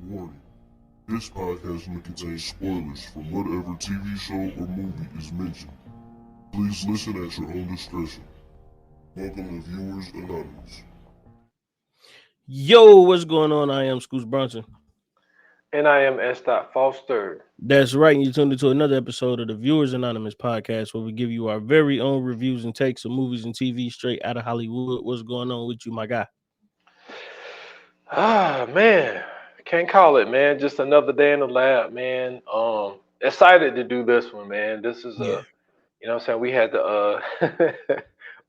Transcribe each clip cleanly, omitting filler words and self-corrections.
Warning. This podcast may contain spoilers from whatever TV show or movie is mentioned. Please listen at your own discretion. Welcome to Viewers Anonymous. Yo, what's going on? I am Scoots Bronson. And I am S. Foster. That's right. And you tuned into another episode of the Viewers Anonymous podcast, where we give you our very own reviews and takes of movies and TV straight out of Hollywood. What's going on with you, my guy? Man, can't call it, man. Just another day in the lab, man. Excited to do this one, man. This is you know what I'm saying? We had to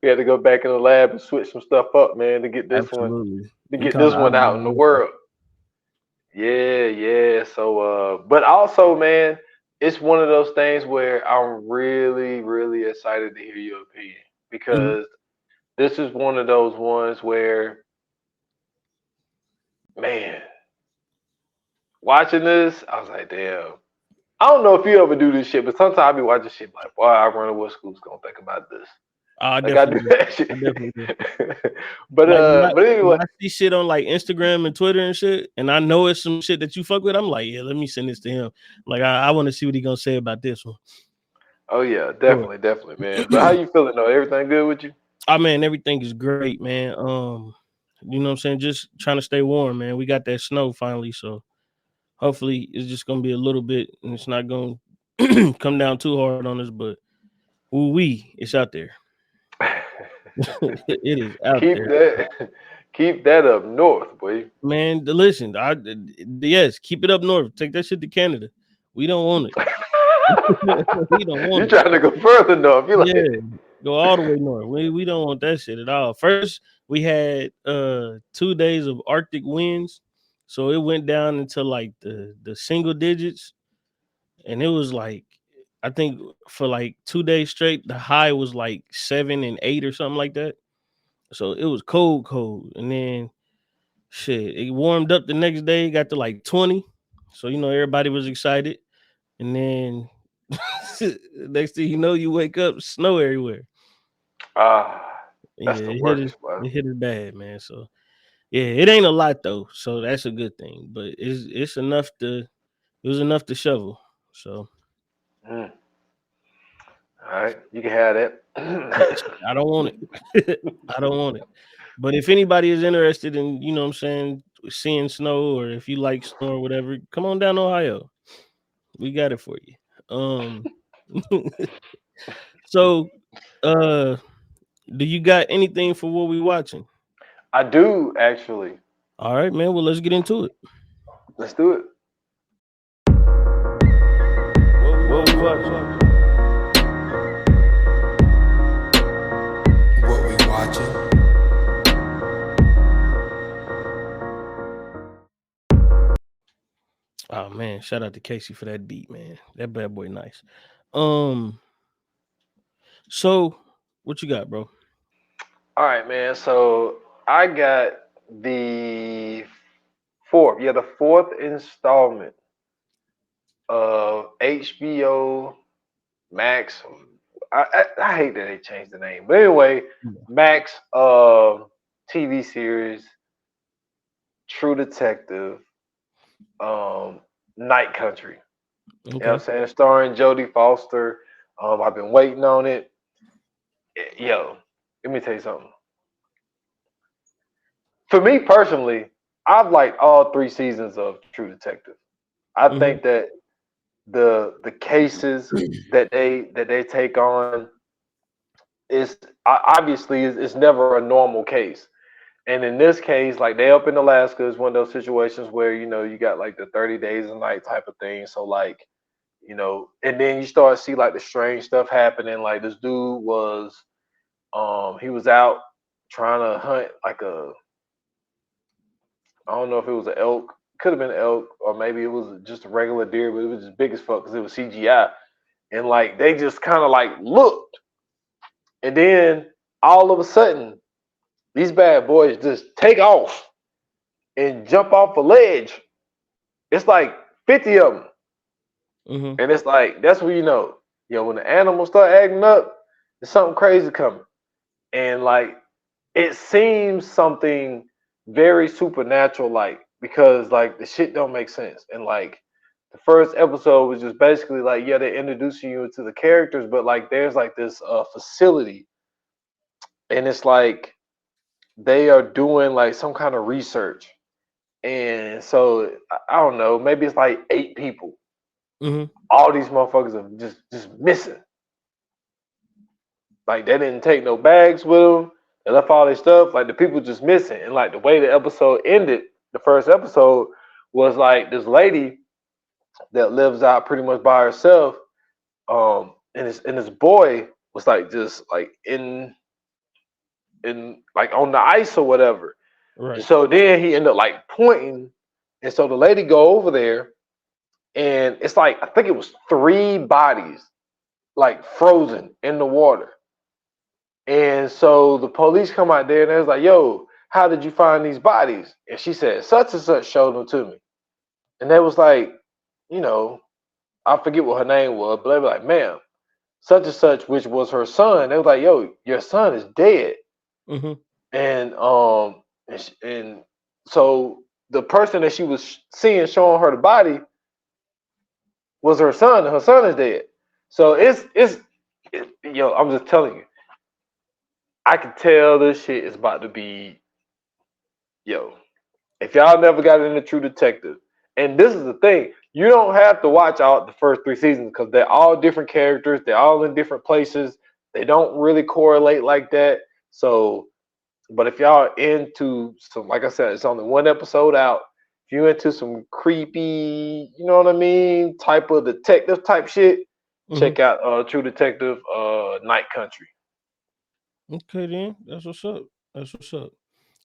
we had to go back in the lab and switch some stuff up, man, to get this one out in the world. Yeah. So but also, man, it's one of those things where I'm really, really excited to hear your opinion, because this is one of those ones where, man, watching this, I was like, damn. I don't know if you ever do this shit, but sometimes I be watching shit like, boy, I wonder what school's gonna think about this. I definitely do that shit. I definitely do. but anyway, I see shit on like Instagram and Twitter and shit, and I know it's some shit that you fuck with. I'm like, yeah, let me send this to him. Like, I want to see what he gonna say about this one. Oh yeah, definitely, man. But how you feeling though? Everything good with you? Oh man, everything is great, man. You know what I'm saying? Just trying to stay warm, man. We got that snow finally, so hopefully it's just gonna be a little bit, and it's not gonna come down too hard on us. But it's out there. It is out there. Keep that up north, boy. Man, listen, yes, keep it up north. Take that shit to Canada. We don't want it. We don't want it. You're trying to go further north. You're like, go all the way north. We don't want that shit at all. First, we had 2 days of Arctic winds, so it went down into like the single digits, and it was like, I think for like 2 days straight, the high was like 7 and 8 or something like that. So it was cold. And then shit, it warmed up the next day, got to like 20. So, you know, everybody was excited. And then next thing you know, you wake up, snow everywhere. That's the worst, it hit us bad, man. So yeah, it ain't a lot though. So that's a good thing. But it's enough it was enough to shovel. So all right, you can have that. I don't want it. I don't want it. But if anybody is interested in, you know what I'm saying, seeing snow, or if you like snow or whatever, come on down to Ohio. We got it for you. So do you got anything for what we watching? I do, actually. All right, man. Well, let's get into it. Let's do it. What we watching? What we watching? Oh man, shout out to Casey for that beat, man. That bad boy nice. So what you got, bro? All right, man. So I got the fourth installment of HBO Max. I hate that they changed the name, but anyway, Max TV series, True Detective, Night Country. Okay. You know what I'm saying? Starring Jodie Foster. I've been waiting on it. Yo, let me tell you something. For me personally, I've liked all 3 seasons of True Detective. I think that the cases that they take on is obviously is never a normal case. And in this case, like, they up in Alaska is one of those situations where, you know, you got like the 30 days a night type of thing. So like, you know, and then you start to see like the strange stuff happening. Like, this dude was he was out trying to hunt like I don't know if it was an elk, could have been an elk, or maybe it was just a regular deer, but it was just big as fuck because it was CGI. And like, they just kind of like looked, and then all of a sudden, these bad boys just take off and jump off a ledge. It's like 50 of them. And it's like, that's when you know, when the animals start acting up, there's something crazy coming. And like, it seems something very supernatural like because like the shit don't make sense. And like the first episode was just basically like, yeah, they're introducing you to the characters, but like there's like this facility, and it's like they are doing like some kind of research. And so I don't know, maybe it's like 8 people. Mm-hmm. All these motherfuckers are just missing. Like they didn't take no bags with them. They left all their stuff. Like the people just missing. And like the way the episode ended, the first episode was like this lady that lives out pretty much by herself. And this boy was like just like in like on the ice or whatever. Right. So then he ended up like pointing, and so the lady go over there, and it's like I think it was 3 bodies like frozen in the water. And so the police come out there and they're like, "Yo, how did you find these bodies?" And she said, "Such and such showed them to me." And they was like, you know, I forget what her name was, but they were like, "Ma'am, such and such," which was her son. They was like, "Yo, your son is dead." Mm-hmm. And so the person that she was seeing showing her the body was her son, and her son is dead. So yo, I'm just telling you, I can tell this shit is about to be, yo. If y'all never got into True Detective, and this is the thing, you don't have to watch out the first 3 seasons because they're all different characters, they're all in different places, they don't really correlate like that. So, but if y'all into some, like I said, it's only 1 episode out. If you into some creepy, you know what I mean, type of detective type shit, check Mm-hmm. out True Detective Night Country. Okay, then that's what's up. That's what's up.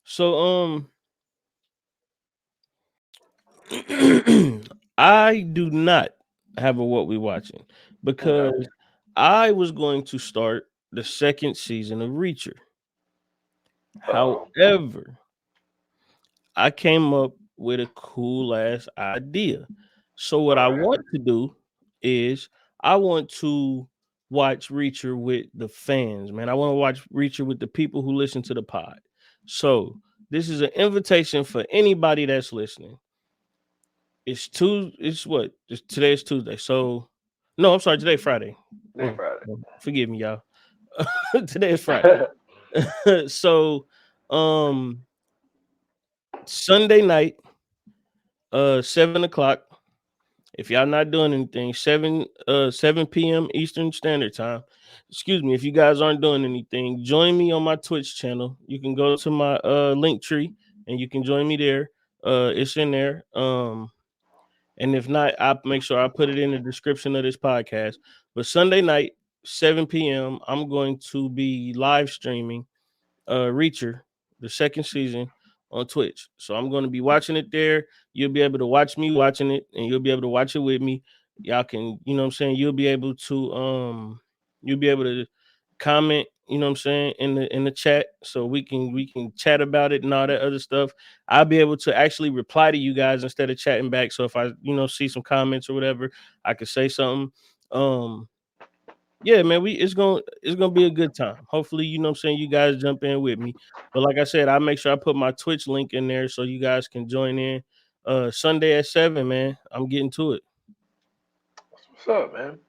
So I do not have a what we watching Okay. because I was going to start the second season of Reacher. Uh, However, I came up with a cool ass idea. So what I all right. want to do is I want to watch Reacher with the fans, man. I want to watch Reacher with the people who listen to the pod. So this is an invitation for anybody that's listening. It's what? Today is Tuesday. So no, I'm sorry, today Friday. Think about Forgive me, y'all. Today is Friday. it. So Sunday night, 7 o'clock. If y'all not doing anything, 7 p.m. Eastern Standard Time. Excuse me, if you guys aren't doing anything, join me on my Twitch channel. You can go to my link tree and you can join me there. It's in there. And if not, I'll make sure I put it in the description of this podcast. But Sunday night, 7 p.m., I'm going to be live streaming Reacher, the second season on Twitch. So I'm going to be watching it there. You'll be able to watch me watching it, and you'll be able to watch it with me. Y'all can, you know what I'm saying, you'll be able to comment, you know what I'm saying, in the chat, so we can chat about it and all that other stuff. I'll be able to actually reply to you guys instead of chatting back. So if I, see some comments or whatever, I could say something. Yeah, man, it's gonna be a good time. Hopefully, you know what I'm saying, you guys jump in with me. But like I said, I'll make sure I put my Twitch link in there so you guys can join in. Sunday at 7, man. I'm getting to it. What's up, man?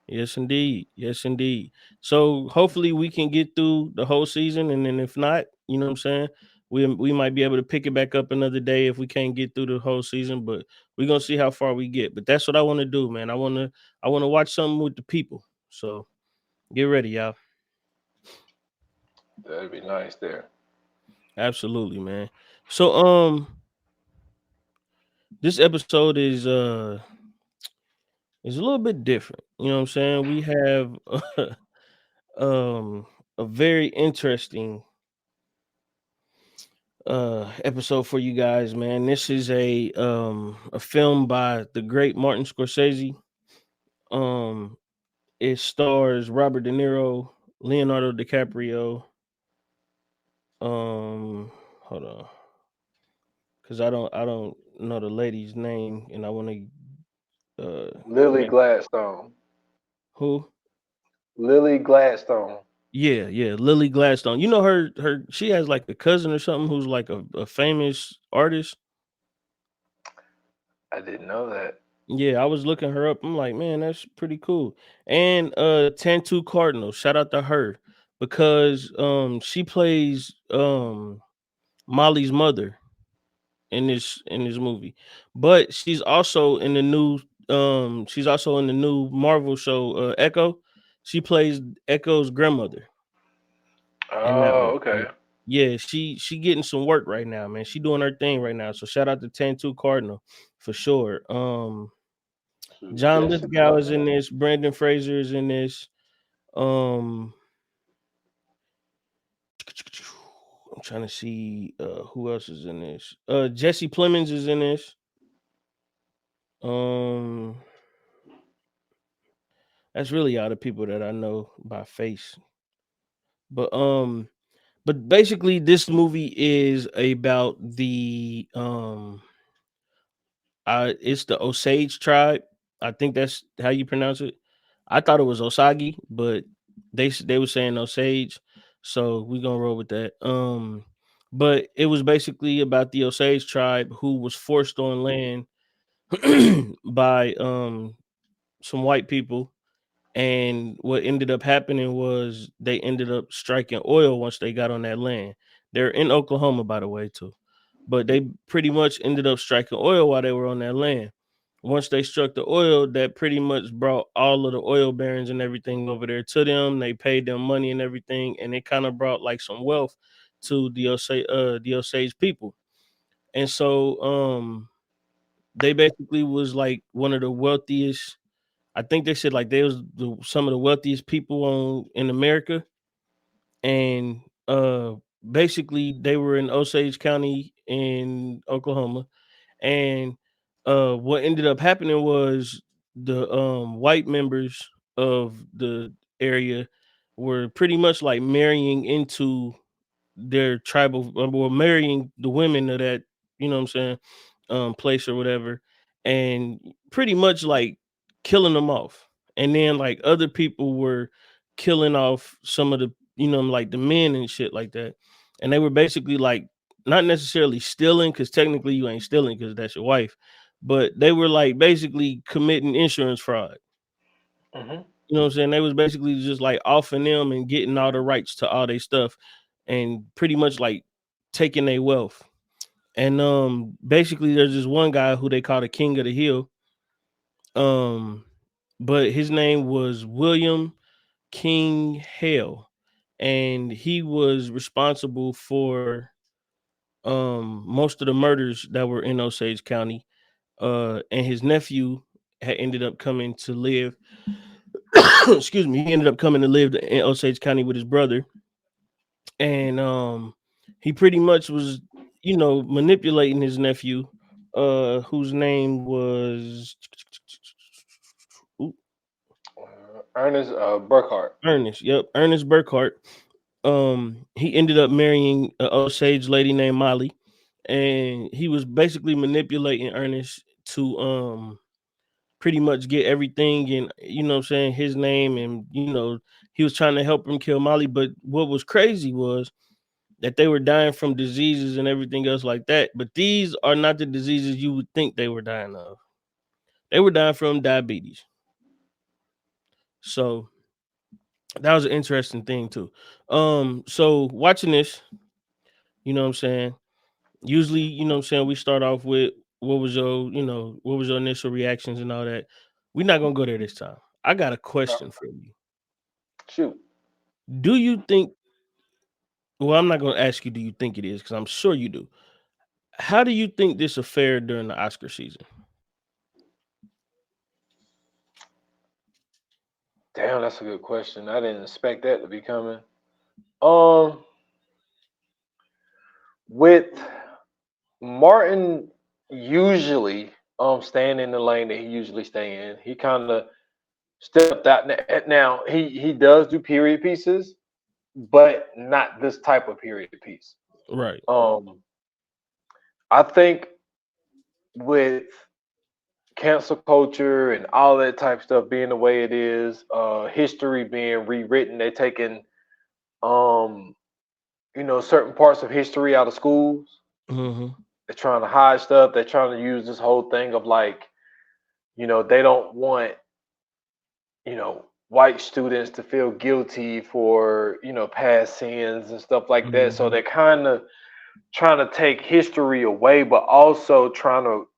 Yes, indeed. Yes, indeed. So hopefully we can get through the whole season, and then if not, you know what I'm saying, we might be able to pick it back up another day if we can't get through the whole season. But we're gonna see how far we get. But that's what I want to do, man. I wanna watch something with the people. So get ready, y'all. That'd be nice there. Absolutely, man. So this episode is a little bit different. You know what I'm saying? We have a very interesting episode for you guys, man. This is a film by the great Martin Scorsese. Um it stars Robert De Niro, Leonardo DiCaprio. Hold on, because I don't know the lady's name, and I want to Lily yeah. Gladstone. Who? Lily Gladstone. Yeah, Lily Gladstone. You know her she has like a cousin or something who's like a famous artist. I didn't know that. Yeah, I was looking her up. I'm like, man, that's pretty cool. And Tantu Cardinal, shout out to her because she plays Molly's mother in this movie. But she's also in the new Marvel show Echo. She plays Echo's grandmother in that Oh, one. okay. So, yeah, she getting some work right now, man. She doing her thing right now. So shout out to Tantu Cardinal for sure. Shoot, John Lithgow is Jessica. in this. Brandon Fraser is in this. Um, I'm trying to see who else is in this. Jesse Plemons is in this. Um, that's really all the people that I know by face. But basically, this movie is about it's the Osage tribe. I think that's how you pronounce it. I thought it was Osage, but they were saying Osage, so we gonna roll with that. But it was basically about the Osage tribe who was forced on land by some white people, and what ended up happening was they ended up striking oil once they got on that land. They're in Oklahoma, by the way, too. But they pretty much ended up striking oil while they were on that land. Once they struck the oil, that pretty much brought all of the oil barons and everything over there to them. They paid them money and everything, and it kind of brought like some wealth to the Osage people. And so they basically was like one of the wealthiest. I think they said like they was some of the wealthiest people in America, and basically they were in Osage County in Oklahoma, and what ended up happening was the white members of the area were pretty much like marrying into their tribal or marrying the women of that, you know what I'm saying, place or whatever, and pretty much like killing them off. And then like other people were killing off some of the, like the men and shit like that. And they were basically like not necessarily stealing, because technically you ain't stealing because that's your wife, but they were like basically committing insurance fraud. Hmm. You know what I'm saying? They was basically just like offing them and getting all the rights to all their stuff and pretty much like taking their wealth. And basically there's this one guy who they call the King of the Hill. Um but his name was William King Hale, and he was responsible for most of the murders that were in Osage County. And his nephew had ended up coming to live excuse me, he ended up coming to live in Osage County with his brother, and he pretty much was, manipulating his nephew, whose name was Ooh, Ernest Burkhart. Ernest. Yep, Ernest Burkhart. He ended up marrying an Osage lady named Molly, and he was basically manipulating Ernest to pretty much get everything and, what I'm saying, his name, and he was trying to help him kill Molly. But what was crazy was that they were dying from diseases and everything else like that. But these are not the diseases you would think they were dying of. They were dying from diabetes. So that was an interesting thing too. So watching this, you know what I'm saying? Usually, what I'm saying, we start off with what was your initial reactions and all that. We're not gonna go there this time. I got a question for you. Shoot. Do you think, well, I'm not gonna ask you do you think it is, because I'm sure you do. How do you think this affair during the Oscar season? Damn, that's a good question. I didn't expect that to be coming. Um, with Martin usually staying in the lane that he usually stay in, he kind of stepped out. Now he does do period pieces, but not this type of period piece. Right. Um, I think with cancel culture and all that type stuff being the way it is, history being rewritten, they're taking um, certain parts of history out of schools. Hmm. They're trying to hide stuff. They're trying to use this whole thing of like, they don't want, white students to feel guilty for, past sins and stuff like that. So Mhm. they're kind of trying to take history away, but also trying to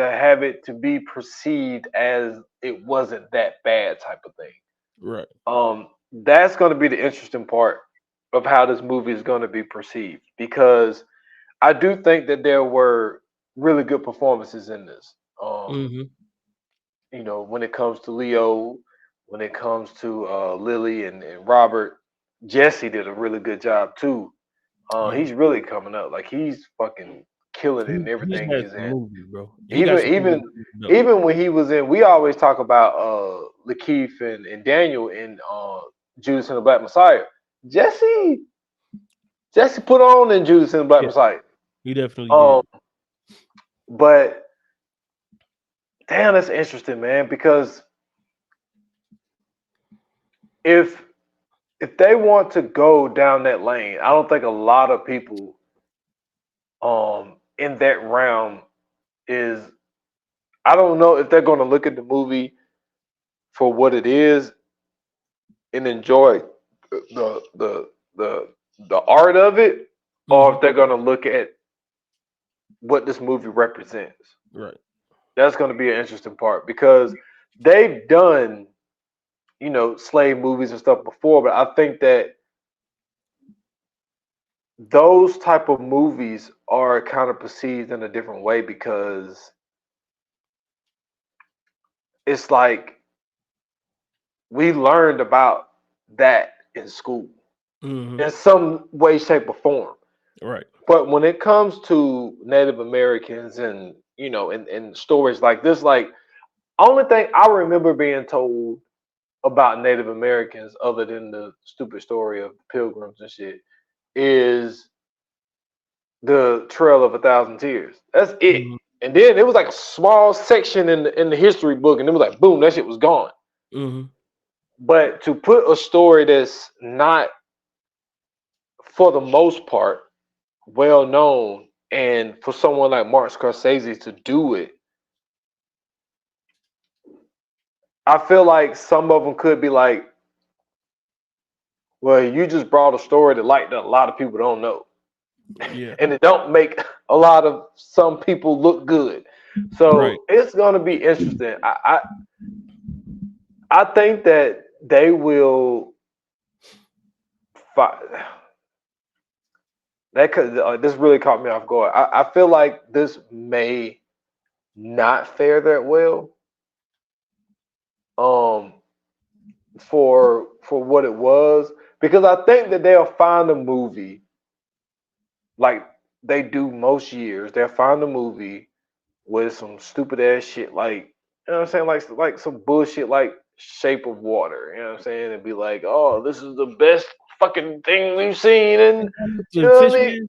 have it to be perceived as it wasn't that bad type of thing. Right. That's going to be the interesting part of how this movie is going to be perceived, because I do think that there were really good performances in this. Mhm. When it comes to Leo, when it comes to Lily and Robert, Jesse did a really good job too. Yeah. He's really coming up. Like he's fucking killing it in He's everything had he's some in. movies, bro. He got Even some movies even under his belt. even when he was in, we always talk about Lakeith and Daniel in Judas and the Black Messiah. Jesse Jesse put on in Judas and the Black Yeah, Messiah. he definitely Um, did. but damn, that's interesting, man. Because if if they want to go down that lane, I don't think a lot of people in that realm is. I don't know if they're going to look at the movie for what it is and enjoy the the the the art of it, or Hmm. if they're going to look at what this movie represents. Right. That's going to be an interesting part because they've done slave movies and stuff before, but I think that those type of movies are kind of perceived in a different way because it's like we learned about that in school Hmm. in some way, shape, or form. Right. But when it comes to Native Americans and and stories like this, like only thing I remember being told about Native Americans, other than the stupid story of the Pilgrims and shit, is the Trail of a Thousand Tears. That's it. Hmm. And then it was like a small section in the history book, and it was like boom, that shit was gone. Hmm. But to put a story that's not, for the most part, well known, and for someone like Martin Scorsese to do it, I feel like some of them could be like, well, you just brought a story to light that a lot of people don't know, Yeah. and it don't make a lot of some people look good. Right. So it's gonna be interesting. I think that they will. Fi- that could this really caught me off guard. I feel like this may not fare that well. Um, for what it was, because I think that they'll find a movie like they do most years. They'll find a movie with some stupid ass shit, like what I'm saying, like some bullshit like Shape of Water. You know what I'm saying? And be like, oh, this is the best fucking thing we've seen, and you The know what fish I mean. man.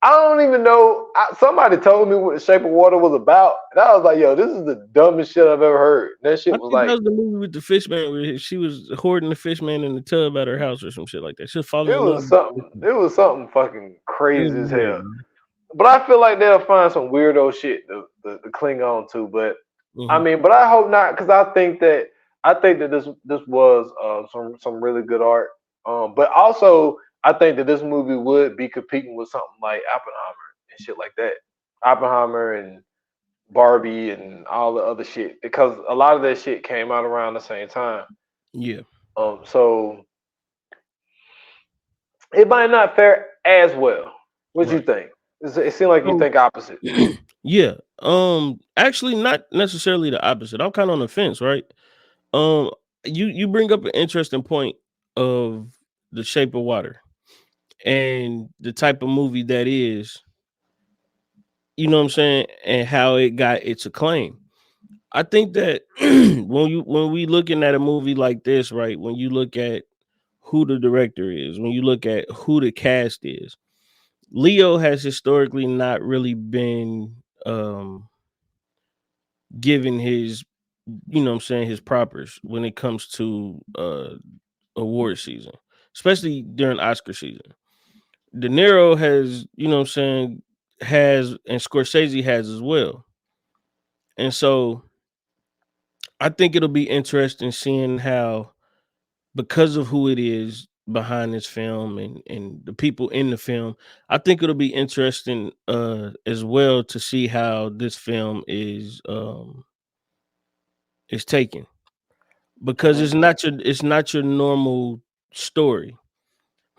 I don't even know. Somebody told me what The Shape of Water was about, and I was like, "Yo, this is the dumbest shit I've ever heard." That I shit was think that like, was the movie with the fish man where she was hoarding the fish man in the tub at her house or some shit like that. She was falling it in love was with the something. fish man. It was something fucking It was crazy as weird, hell. man. But I feel like they'll find some weirdo shit to cling on to. But I Hmm. mean, but I hope not, because I think that this was some really good art. But also I think that this movie would be competing with something like Oppenheimer and shit like that. Oppenheimer and Barbie and all the other shit, because a lot of that shit came out around the same time. Yeah. So it might not fare as well. What you Right. think? It seemed like you So think opposite. yeah. Actually not necessarily the opposite. I'm kind of on the fence, right? Um you bring up an interesting point of The Shape of Water and the type of movie that is, you know what I'm saying, and how it got its acclaim. I think that when we looking at a movie like this, right? When you look at who the director is, when you look at who the cast is, Leo has historically not really been given his, you know what I'm saying, his propers when it comes to award season, especially during Oscar season. De Niro has, you know what I'm saying, has, and Scorsese has as well. And so I think it'll be interesting seeing how, because of who it is behind this film and the people in the film, I think it'll be interesting as well to see how this film is taken, because Hmm. it's not your normal story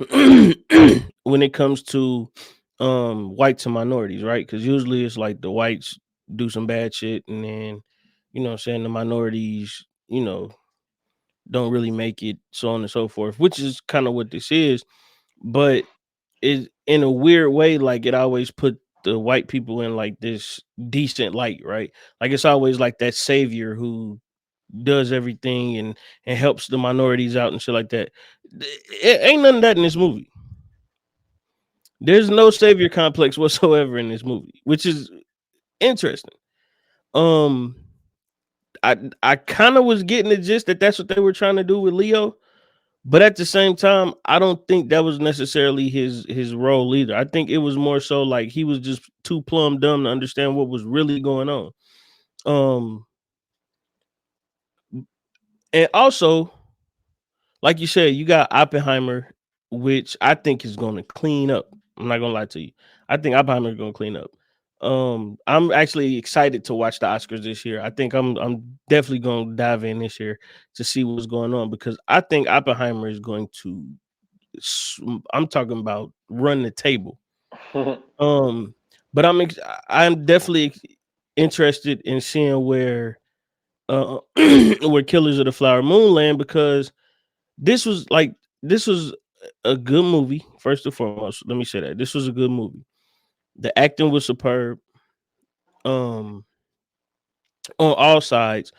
when it comes to whites and minorities, right? Because usually it's like the whites do some bad shit, and then, you know what I'm saying, the minorities, don't really make it, so on and so forth, which is kind of what this is. But it, in a weird way, like, it always put the white people in like this decent light, right? Like, it's always like that savior who does everything and helps the minorities out and shit like that. It ain't none of that in this movie. There's no savior complex whatsoever in this movie, which is interesting. Um, I kind of was getting the gist that that's what they were trying to do with Leo, but at the same time, I don't think that was necessarily his role either. I think it was more so like he was just too plumb dumb to understand what was really going on. Um, and also, like you said, you got Oppenheimer, which I think is going to clean up. I'm not gonna lie to you. I think Oppenheimer is going to clean up. I'm actually excited to watch the Oscars this year. I think I'm definitely going to dive in this year to see what's going on, because I think Oppenheimer is going to. I'm talking about run the table. Um, but I'm definitely interested in seeing where where Killers of the Flower Moon land, because this was a good movie. First and foremost, let me say that this was a good movie. The acting was superb. Um, on all sides,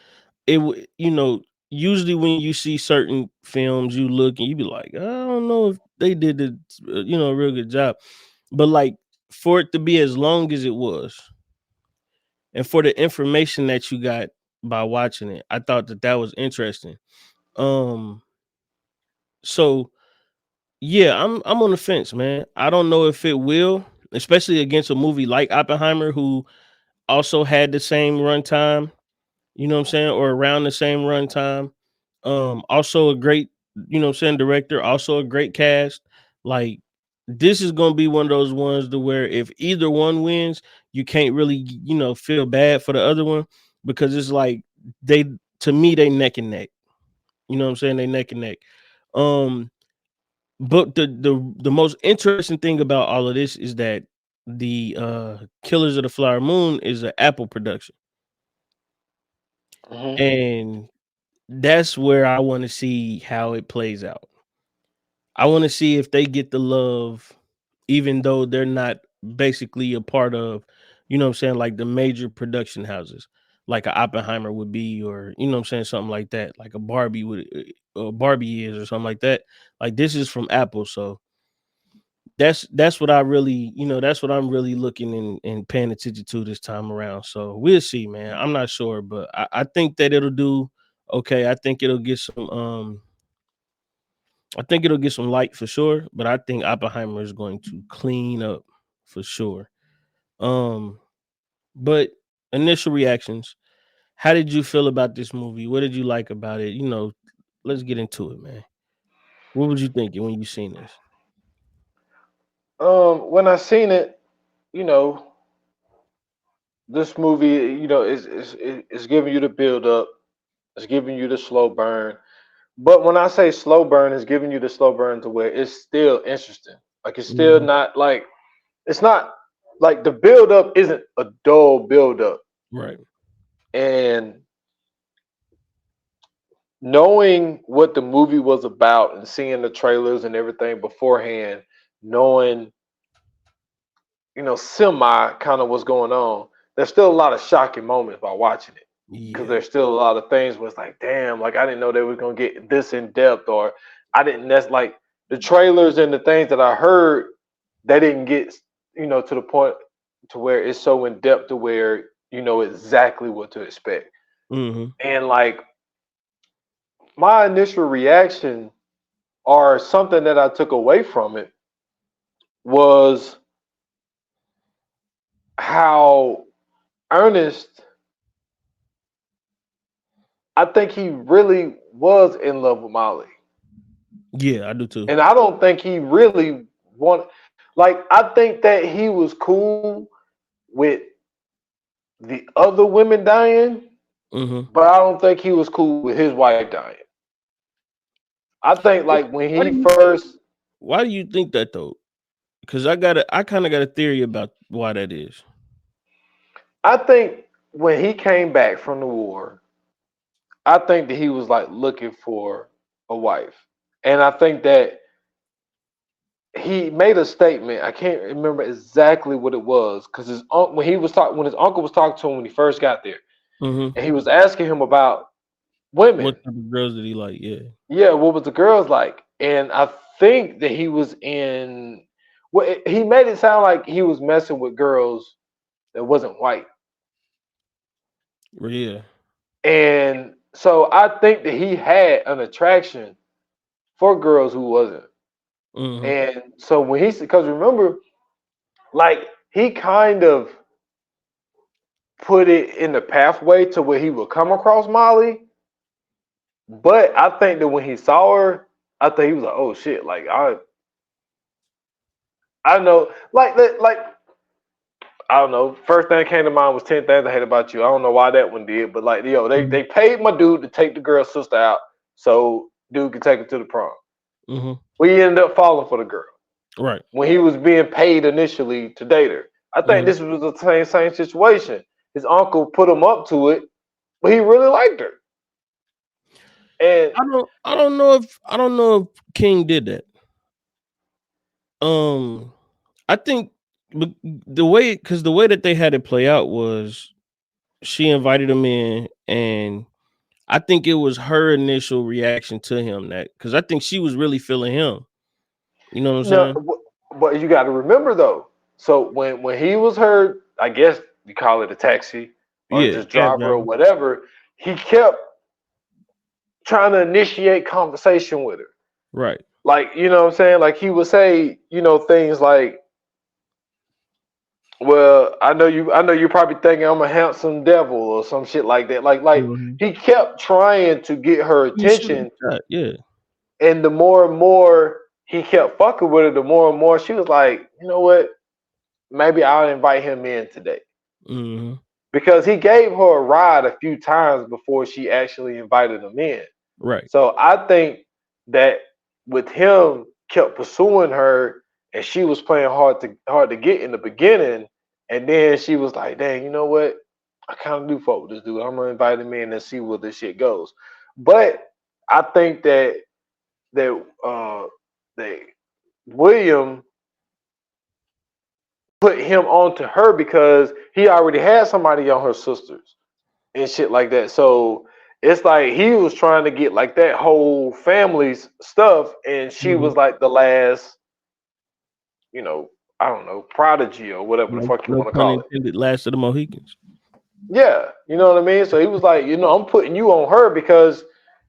usually when you see certain films, you look and you be like, I don't know if they did a real good job. But like, for it to be as long as it was, and for the information that you got by watching it, I thought that was interesting. Um, so yeah, I'm on the fence, man. I don't know if it will, especially against a movie like Oppenheimer, who also had the same runtime, you know what I'm saying, or around the same runtime. Also a great, director, also a great cast. Like, this is gonna be one of those ones to where if either one wins, you can't really, feel bad for the other one, because it's like they to me they neck and neck. You know what I'm saying? They neck and neck. Um, but the most interesting thing about all of this is that the Killers of the Flower Moon is an Apple production. Hmm. And that's where I want to see how it plays out. I want to see if they get the love, even though they're not basically a part of, what I'm saying, like the major production houses, like a Oppenheimer would be, or I'm saying, something like that, like a Barbie would, or Barbie is, or something like that. Like, this is from Apple, so that's what I really, that's what I'm really looking and paying attention to this time around. So we'll see, man. I'm not sure, but I think that it'll do okay. I think it'll get some light for sure, but I think Oppenheimer is going to clean up for sure. Um, but initial reactions, how did you feel about this movie? What did you like about it? Let's get into it, man. What was you thinking when you seen this? When I seen it, you know, this movie, is giving you the build up, it's giving you the slow burn. But when I say slow burn, it's giving you the slow burn to where it's still interesting. Like, it's still Mhm. not like it's not like the build up isn't a dull build up. Right. And knowing what the movie was about and seeing the trailers and everything beforehand, knowing, semi kind of what's going on, there's still a lot of shocking moments by watching it. Because Yeah. there's still a lot of things where it's like, damn, like I didn't know they were gonna get this in depth, or I didn't. That's like the trailers and the things that I heard, they didn't get, to the point to where it's so in depth to where you know exactly what to expect. Hmm. And like my initial reaction or something that I took away from it was how Ernest, I think he really was in love with Molly. Yeah, I do too. And I don't think he really want like I think that he was cool with the other women dying, Mm-hmm. but I don't think he was cool with his wife dying. I think like when Why he do you first why do you think that though? Because I kind of got a theory about why that is. I think when he came back from the war, I think that he was like looking for a wife. And I think that he made a statement. I can't remember exactly what it was because his when he was talking when his uncle was talking to him when he first got there, Mm-hmm. and he was asking him about women. What type of girls did he like? Yeah. Yeah, what was the girls like? And I think that he was in. Well, he made it sound like he was messing with girls that wasn't white, Yeah. and so I think that he had an attraction for girls who wasn't. Mm-hmm. And so when he, because remember, like he kind of put it in the pathway to where he would come across Molly. But I think that when he saw her, I think he was like, "Oh shit!" Like I know, like I don't know. First thing that came to mind was 10 Things I Hate About You. I don't know why that one did, but like yo, they paid my dude to take the girl's sister out so dude could take her to the prom. Mm-hmm. We ended up falling for the girl Right. when he was being paid initially to date her. I think Mm-hmm. this was the same situation. His uncle put him up to it, but he really liked her. And I don't know if King did that. Um, I think the way that they had it play out was she invited him in, and I think it was her initial reaction to him that because I think she was really feeling him. You know what I'm no, saying? but you got to remember though. So when he was hurt, I guess you call it a taxi or Yeah, just cab driver or driver. whatever. He kept trying to initiate conversation with her. Right. Like you know what I'm saying? Like he would say, things like, "Well, I know you're probably thinking I'm a handsome devil or some shit like that." Like Mm-hmm. he kept trying to get her You shoot him attention, shot. Yeah. and the more and more he kept fucking with her, the more and more she was like, "You know what? Maybe I'll invite him in today." Mm-hmm. Because he gave her a ride a few times before she actually invited him in. Right. So I think that with him kept pursuing her and she was playing hard to get in the beginning, and then she was like, "Dang, you know what? I kind of do fuck with this dude. I'm gonna invite him in and see where this shit goes." But I think that William put him onto her because he already had somebody on her sisters and shit like that. So it's like he was trying to get like that whole family's stuff, and she Mm-hmm. was like the last, you know, I don't know, prodigy or whatever the No, fuck you no want to pun call it. intended. Last of the Mohicans. Yeah, you know what I mean? So he was like, I'm putting you on her because,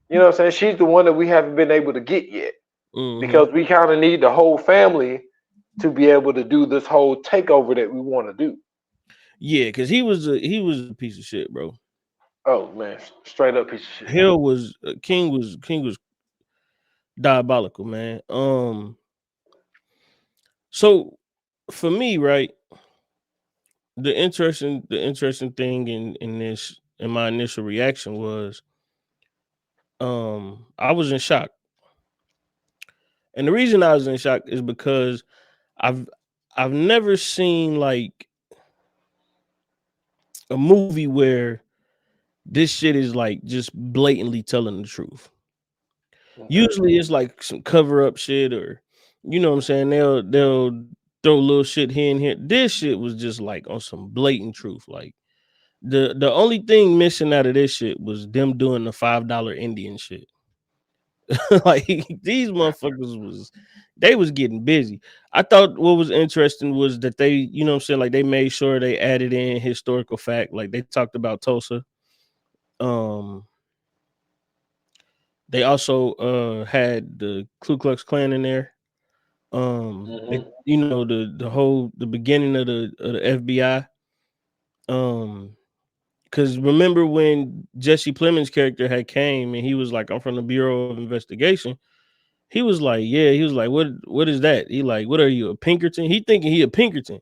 what I'm saying, she's the one that we haven't been able to get yet. Mm-hmm. Because we kind of need the whole family to be able to do this whole takeover that we want to do. Yeah, because he was a piece of shit, bro. Oh man, straight up piece of shit. Hell was King was diabolical, man. So for me, right, the interesting thing in this in my initial reaction was I was in shock. And the reason I was in shock is because I've I've never seen like a movie where this shit is like just blatantly telling the truth. Okay. Usually it's like some cover up shit or you know what I'm saying, they'll throw little shit here and here. This shit was just like on some blatant truth. Like the only thing missing out of this shit was them doing the $5 Indian shit. Like these motherfuckers they was getting busy. I thought what was interesting was that they, you know what I'm saying, like they made sure they added in historical fact. Like they talked about Tulsa. Um they also had the Ku Klux Klan in there. Mhm. you know, the beginning of the FBI. Because remember when Jesse Plemons' character had came and he was like, "I'm from the Bureau of Investigation." He was like, "Yeah." He was like, "What is that?" He like, "What are you, a Pinkerton?" He thinking he a Pinkerton,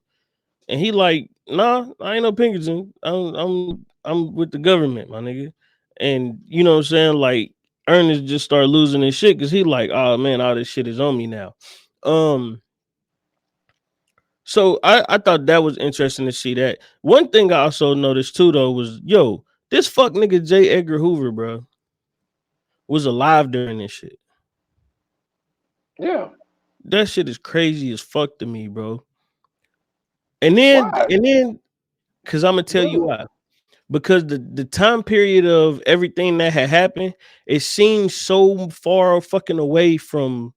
and he like, "Nah, I ain't no Pinkerton. I'm with the government, my nigga." And you know what I'm saying? Like Ernest just started losing his shit because he like, "Oh man, all this shit is on me now." Um, so I thought that was interesting to see that. One thing I also noticed too though was, yo, this fuck nigga J. Edgar Hoover, bro, was alive during this shit. Yeah. That shit is crazy as fuck to me, bro. Why? And then, cause I'm gonna tell you Really? why. Because the time period of everything that had happened, it seems so far fucking away from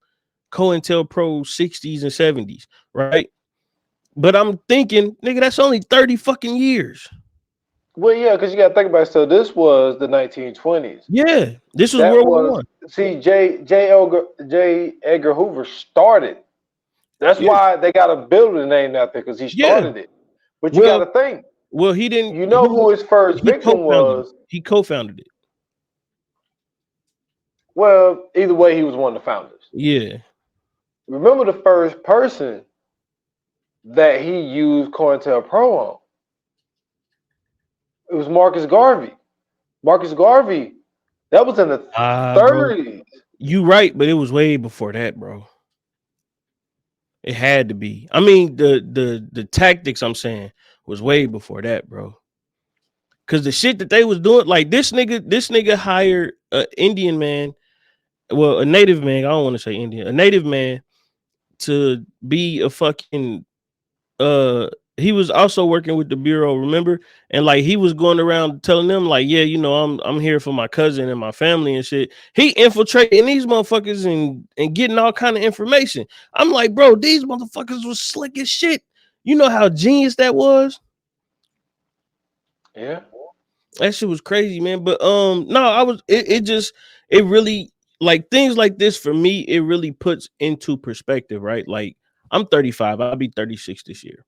COINTELPRO 60s and 70s, right? But I'm thinking, nigga, that's only 30 fucking years. Well, yeah, because you got to think about it. So this was the 1920s. Yeah, this was That World War was One. see J. Edgar Hoover started. That's Yeah, why they got a building named after because he yeah. started it. But you got Well, to think. he didn't. You know who his first He victim co-founded it. was? He co-founded it. Well, either way, he was one of the founders. Yeah. Remember the first person that he used COINTELPRO on? It was Marcus Garvey. Marcus Garvey. That was in the Bro, 30s. you right, but it was way before that, bro. It had to be. I mean, the tactics I'm saying was way before that, bro. Cause the shit that they was doing, like this nigga hired a Indian man, well, a native man. I don't want to say Indian, a native man to be a fucking uh he was also working with the bureau, remember? And like he was going around telling them, like, yeah, you know, I'm here for my cousin and my family and shit. He infiltrating these motherfuckers and getting all kind of information. I'm like, bro, these motherfuckers was slick as shit. You know how genius that was? Yeah. That shit was crazy, man. But no, it just it really, like, things like this for me, it really puts into perspective, right? Like, I'm 35, I'll be 36 this year.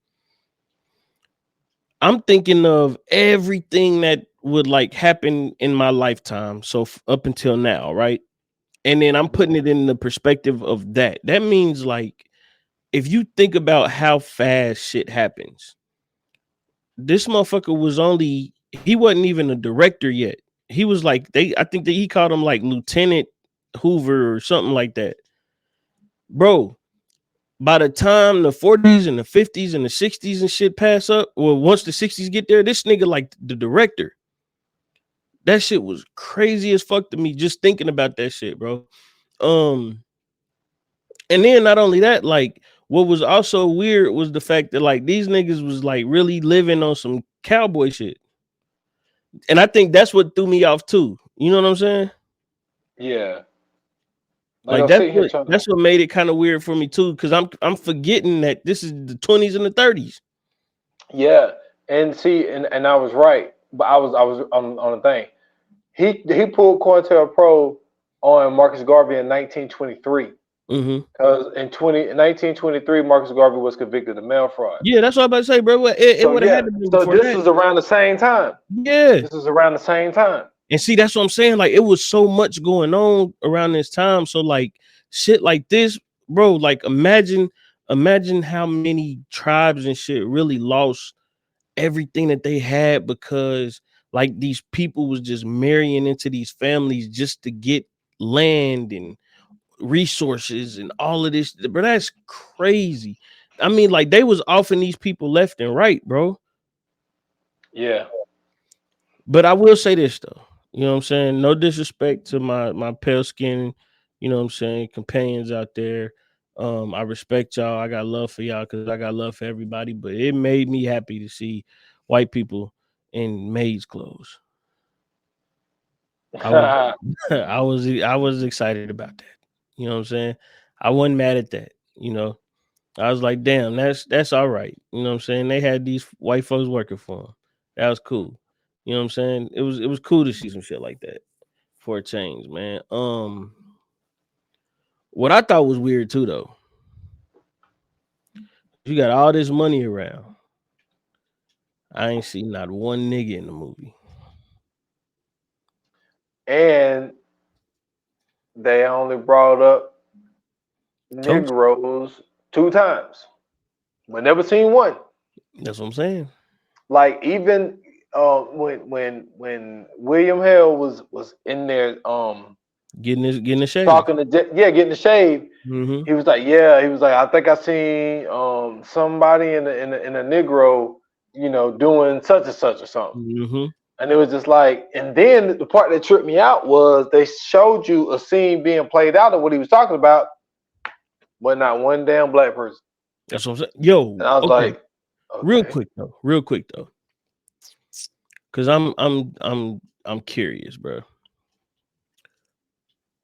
I'm thinking of everything that would like happen in my lifetime, so up until now, right? And then I'm putting it in the perspective of that. That means, like, if you think about how fast shit happens, this motherfucker was only, he wasn't even a director yet. He was like, I think that he called him like Lieutenant Hoover or something like that. Bro, by the time the 40s and the 50s and the 60s and shit pass up, well, once the 60s get there, this nigga like the director. That shit was crazy as fuck to me just thinking about that shit, bro. Um, and then not only that, like, what was also weird was the fact that like these niggas was like really living on some cowboy shit. And I think that's what threw me off too. You know what I'm saying? Yeah. Like I Like was sitting here trying to. that's what made it kind of weird for me too, because I'm forgetting that this is the 20s and the 30s. Yeah. And see, and I was right. But I was on the thing. He pulled COINTELPRO on Marcus Garvey in 1923. Mm-hmm. Because in 1923, Marcus Garvey was convicted of mail fraud. Yeah, that's what I'm about to say, bro. It So would have yeah, had to be so before this that. is around the same time. Yeah. This is around the same time. And see, that's what I'm saying. Like, it was so much going on around this time. So, like, shit like this, bro, like, imagine how many tribes and shit really lost everything that they had because, like, these people was just marrying into these families just to get land and resources and all of this. But that's crazy. I mean, like, they was offing these people left and right, bro. Yeah. But I will say this though, you know what I'm saying? No disrespect to my pale skin, you know what I'm saying, companions out there. I respect y'all. I got love for y'all because I got love for everybody. But it made me happy to see white people in maids clothes. I was I was excited about that. You know what I'm saying? I wasn't mad at that. You know, I was like, damn, that's all right. You know what I'm saying? They had these white folks working for them. That was cool. You know what I'm saying? It was cool to see some shit like that for a change, man. What I thought was weird too, though, You got all this money around. I ain't seen not one nigga in the movie. And they only brought up Toast. Negroes 2 times. We never seen one. That's what I'm saying. Like even when William Hale was in there Getting the shade. talking to getting the shave, Mm-hmm. he was like, I think I seen somebody in a Negro, doing such and such or something. Mm-hmm. And it was just like, and then the part that tripped me out was they showed you a scene being played out of what he was talking about, but not one damn black person. That's what I'm saying. Yo, And I was okay. like, okay. Real quick though. Cause I'm curious, bro.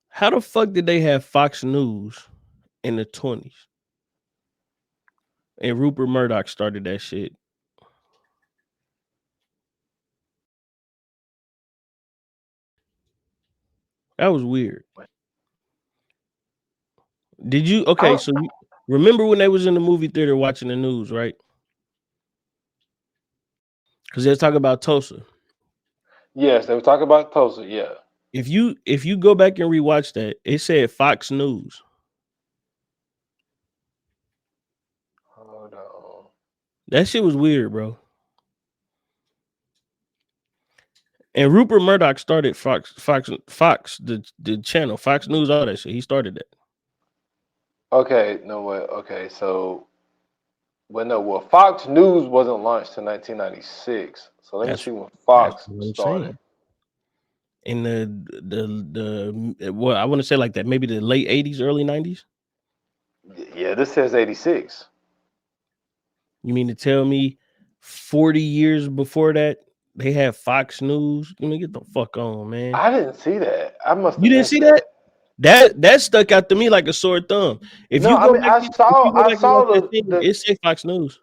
How the fuck did they have Fox News in the 20s? And Rupert Murdoch started that shit. That was weird. Did you so you remember when they was in the movie theater watching the news, right? Because they was talking about Tulsa. Yes, they were talking about Tulsa, yeah. If you go back and rewatch that, it said Fox News. Hold on. That shit was weird, bro. And Rupert Murdoch started Fox, the channel, Fox News, all that shit. He started that. Okay, no way. Okay, so Fox News wasn't launched in 1996. So let me see when Fox started. In the what I want to say like that, maybe the late 80s, early 90s. Yeah, this says 86. You mean to tell me 40 years before that they had Fox News? Let me get the fuck on, man. I didn't see that. I must have. You didn't see that? That stuck out to me like a sore thumb. If you go back, I saw the it say Fox News.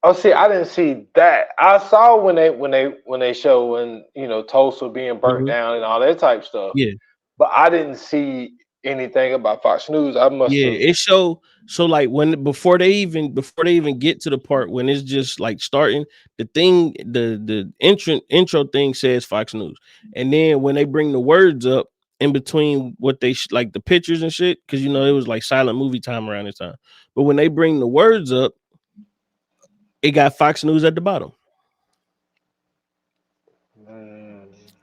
Oh, see, I didn't see that. I saw when they show when Tulsa being burnt down and all that type stuff. Yeah, but I didn't see anything about Fox News. I must. Yeah, it show so like when before they even get to the part when it's just like starting the thing, the intro thing says Fox News, and then when they bring the words up in between what they like the pictures and shit, because it was like silent movie time around this time, but when they bring the words up, it got Fox News at the bottom.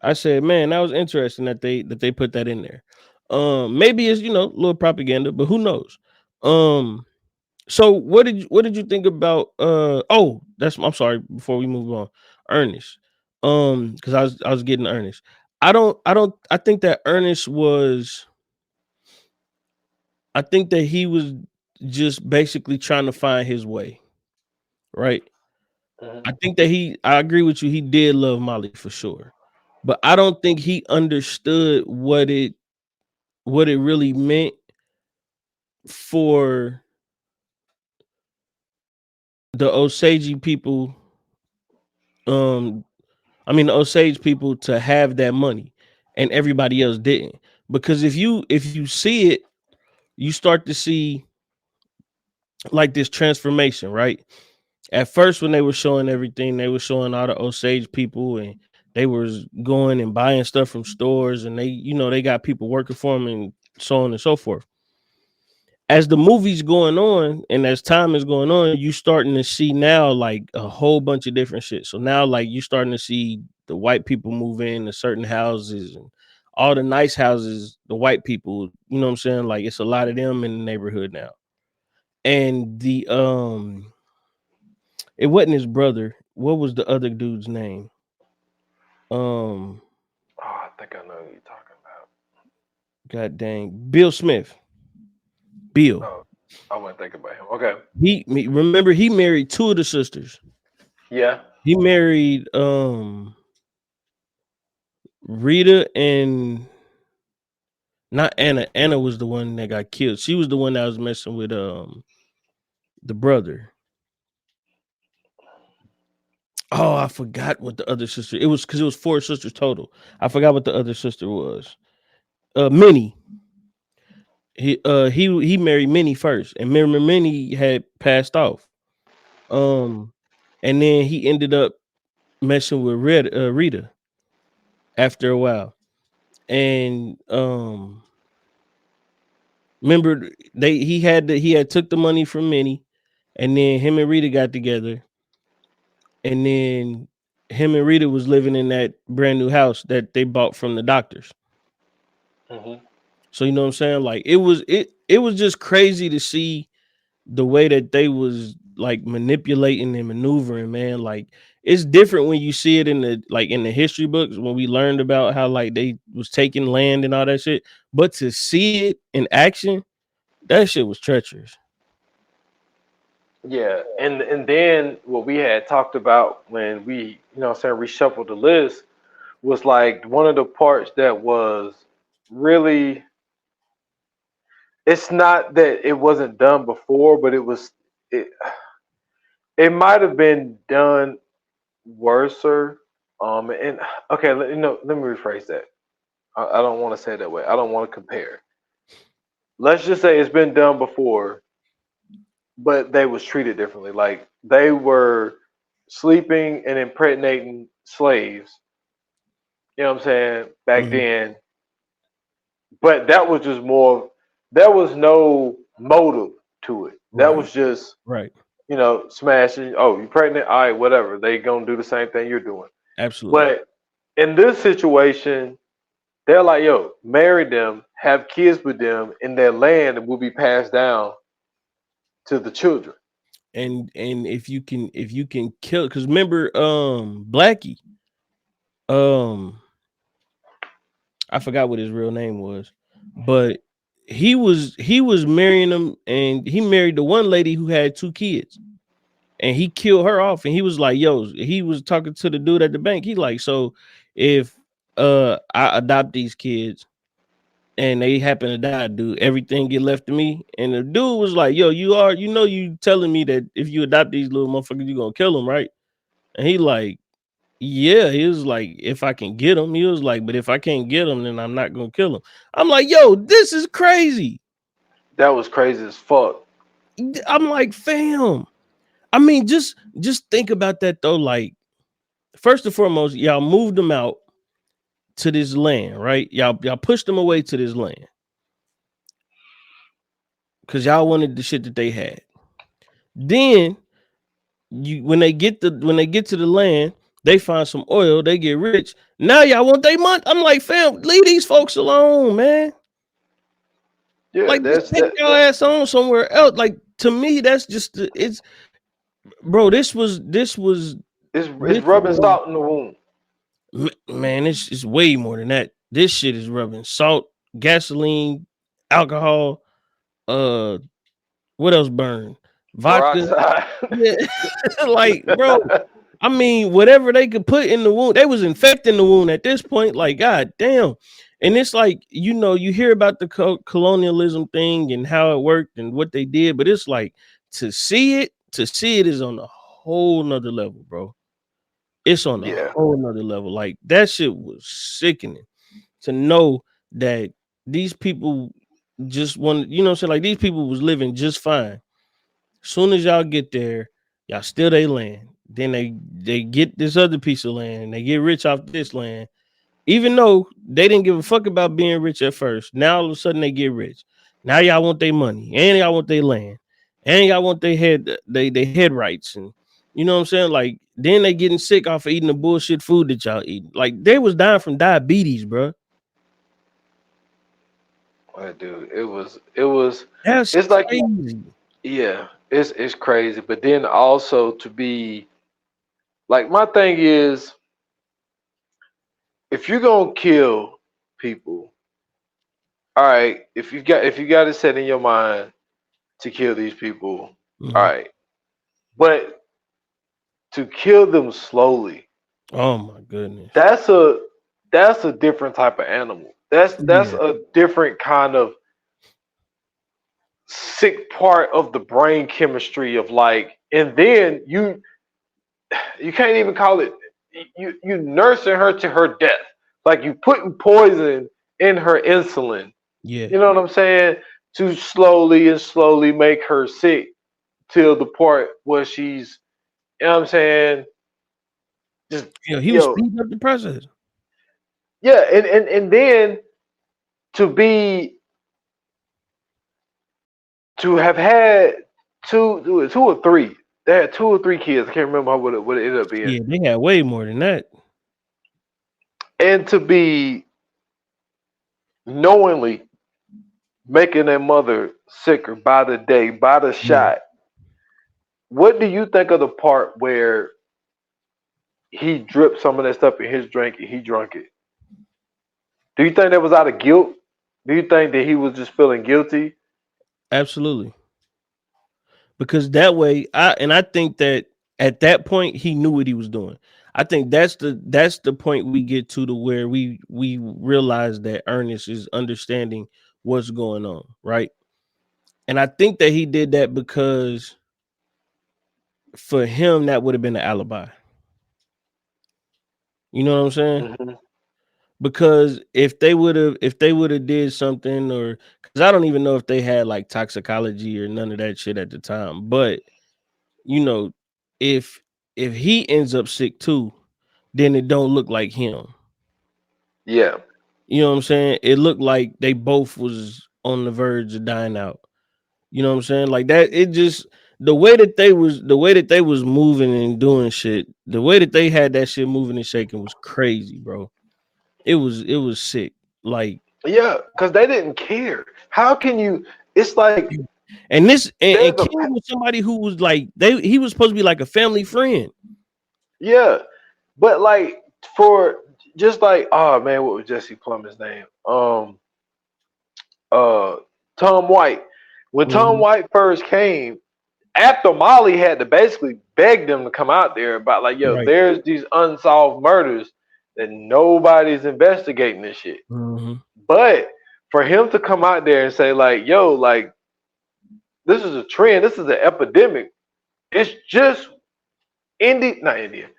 I said, man, that was interesting that they put that in there. Maybe it's a little propaganda, but who knows? So what did you think about I'm sorry, before we move on, Ernest. Because I was getting Ernest. I think that Ernest was I think that he was just basically trying to find his way, right? I think that I agree with you, he did love Molly for sure. But I don't think he understood what it really meant for the Osage people, the Osage people to have that money and everybody else didn't. Because if you see it, you start to see like this transformation, right? At first, when they were showing everything, they were showing all the Osage people, and they was going and buying stuff from stores, and they got people working for them, and so on and so forth. As the movie's going on and as time is going on, you starting to see now like a whole bunch of different shit. So now like you starting to see the white people move in to certain houses, and all the nice houses, the white people, you know what I'm saying? Like it's a lot of them in the neighborhood now. And it wasn't his brother. What was the other dude's name? I think I know who you're talking about. God dang, Bill Smith. Bill. Oh, I wouldn't think about him. Okay. Remember he married two of the sisters. Yeah. He married Rita and not Anna. Anna was the one that got killed. She was the one that was messing with the brother. Oh, I forgot what the other sister. It was because it was 4 sisters total. I forgot what the other sister was. Minnie. he married Minnie first, and remember Minnie had passed off. And then he ended up messing with Rita after a while. And remember he had took the money from Minnie, and then him and Rita got together, and then him and Rita was living in that brand new house that they bought from the doctors. Mm-hmm. So you know what I'm saying? Like it was just crazy to see the way that they was like manipulating and maneuvering, man. Like it's different when you see it in the history books when we learned about how like they was taking land and all that shit. But to see it in action, that shit was treacherous. Yeah, and then what we had talked about when we, reshuffled the list was like one of the parts that was really. It's not that it wasn't done before, but it. It might have been done worser. And okay, let me rephrase that. I don't want to say it that way. I don't want to compare. Let's just say it's been done before, but they was treated differently. Like they were sleeping and impregnating slaves. You know what I'm saying? Back Mhm. then. But that was just more. There was no motive to it. That Right, was just right, smashing. Oh, you pregnant? All right, whatever. They gonna do the same thing you're doing. absolutely. But in this situation, they're like, yo, marry them, have kids with them, and their land will be passed down to the children. And if you can kill, because remember Blackie, um I forgot what his real name was, but he was marrying them, and he married the one lady who had two kids, and he killed her off. And he was like, "Yo," he was talking to the dude at the bank. He like, "So if I adopt these kids and they happen to die, do everything get left to me?" And the dude was like, "Yo, you telling me that if you adopt these little motherfuckers, you gonna kill them, right?" And he like, yeah, he was like, if I can get him, he was like, but if I can't get him, then I'm not gonna kill him. I'm like, yo, this is crazy. That was crazy as fuck. I'm like, fam. I mean, just think about that though. Like, first and foremost, y'all moved them out to this land, right? Y'all pushed them away to this land because y'all wanted the shit that they had. Then when they get to the land, they find some oil, they get rich. Now y'all want they money. I'm like, fam, leave these folks alone, man. Yeah, Like, just that's take that. your ass on somewhere else. Like, to me, that's just it's bro. It's This rubbing was salt in the wound. man. It's way more than that. This shit is rubbing salt, gasoline, alcohol. Uh, what else burn? Vodka. Peroxide. Yeah, like, bro. I mean, whatever they could put in the wound, they was infecting the wound at this point. Like, god damn. And it's like, you hear about the colonialism thing and how it worked and what they did, but it's like to see it is on a whole nother level, bro. It's on a Yeah, whole nother level. Like, that shit was sickening to know that these people just want, what I'm saying? Like, these people was living just fine. Soon as y'all get there, y'all steal their land. Then they get this other piece of land. They get rich off this land, even though they didn't give a fuck about being rich at first. Now all of a sudden they get rich. Now y'all want their money, and y'all want their land, and y'all want they head rights, and you know what I'm saying. Like, then they getting sick off of eating the bullshit food that y'all eating. Like, they was dying from diabetes, bro. dude. It was. That's It's like, crazy. yeah, it's crazy. But then also to be like, my thing is, if you're gonna kill people, all right. If you got it set in your mind to kill these people, all Mhm. right. But to kill them slowly, Oh my goodness. that's a different type of animal. That's Yeah. a different kind of sick part of the brain chemistry of like, and then you can't even call it, you nursing her to her death. Like, you putting poison in her insulin. Yeah. You know what I'm saying? to slowly and slowly make her sick till the part where she's, you know what I'm saying, just, Yeah, he you was know, speeding up the process. yeah, and then to be to have had two or three. They had 2 or 3 kids. I can't remember what it ended up being. Yeah, they had way more than that. And to be knowingly making their mother sicker by the day, by the Yeah. shot. What do you think of the part where he dripped some of that stuff in his drink and he drunk it? Do you think that was out of guilt? Do you think that he was just feeling guilty? Absolutely. Because that way, I think that at that point he knew what he was doing. I think that's the point we get to where we realize that Ernest is understanding what's going on, right? And I think that he did that because for him that would have been an alibi. You know what I'm saying? Hmm. Because if they would have did something, or because I don't even know if they had like toxicology or none of that shit at the time, but you know, if if he ends up sick too, then it don't look like him. Yeah. You know what I'm saying? It looked like they both was on the verge of dying out. You know what I'm saying? Like that, it just the way that they was moving and doing shit, the way that they had that shit moving and shaking was crazy, bro. It was sick. Like Yeah, because they didn't care. How can you? It's like and this and there's a King was somebody who was like he was supposed to be like a family friend. yeah, but like for just like oh man, what was Jesse Plummer's name? Uh, Tom White. When Tom Mhm. White first came, after Molly had to basically beg them to come out there about like, yo, Right. there's these unsolved murders that nobody's investigating this shit. Mhm. But for him to come out there and say like, yo, like this is a trend, this is an epidemic. It's just not Indian,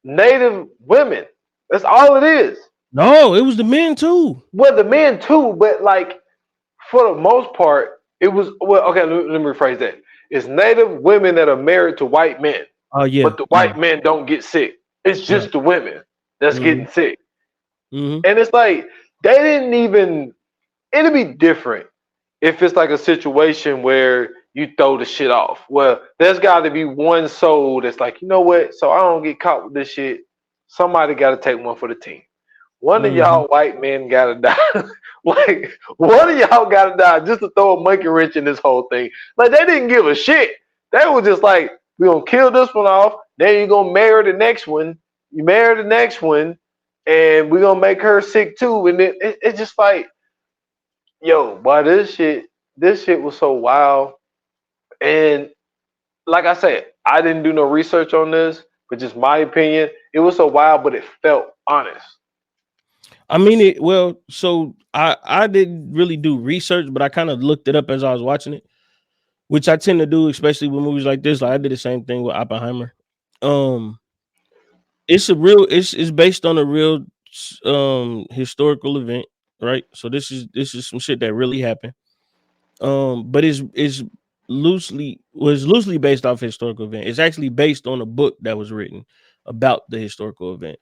Native women. That's all it is. No, it was the men too. Well, the men too, but like for the most part, it was well. Okay, let me rephrase that. It's Native women that are married to white men, Oh yeah, but the yeah. white men don't get sick. It's Right. just the women that's Mhm. getting sick, Mhm. and it's like they didn't even. It'd be different if it's like a situation where you throw the shit off. Well, there's got to be one soul that's like, you know what? So I don't get caught with this shit. Somebody got to take one for the team. One of Mhm. y'all white men gotta die. Like one of y'all gotta die just to throw a monkey wrench in this whole thing. Like they didn't give a shit. They were just like, we're gonna kill this one off. Then you're gonna marry the next one. You marry the next one, and we're gonna make her sick too. And it's just like, yo, boy, this shit was so wild. And like I said, I didn't do no research on this, but just my opinion, it was so wild, but it felt honest. I mean it well, so I didn't really do research, but I kind of looked it up as I was watching it, which I tend to do, especially with movies like this. Like I did the same thing with Oppenheimer. Um, it's based on a real historical event, right? So this is some shit that really happened. But it's loosely based off historical event. It's actually based on a book that was written about the historical event.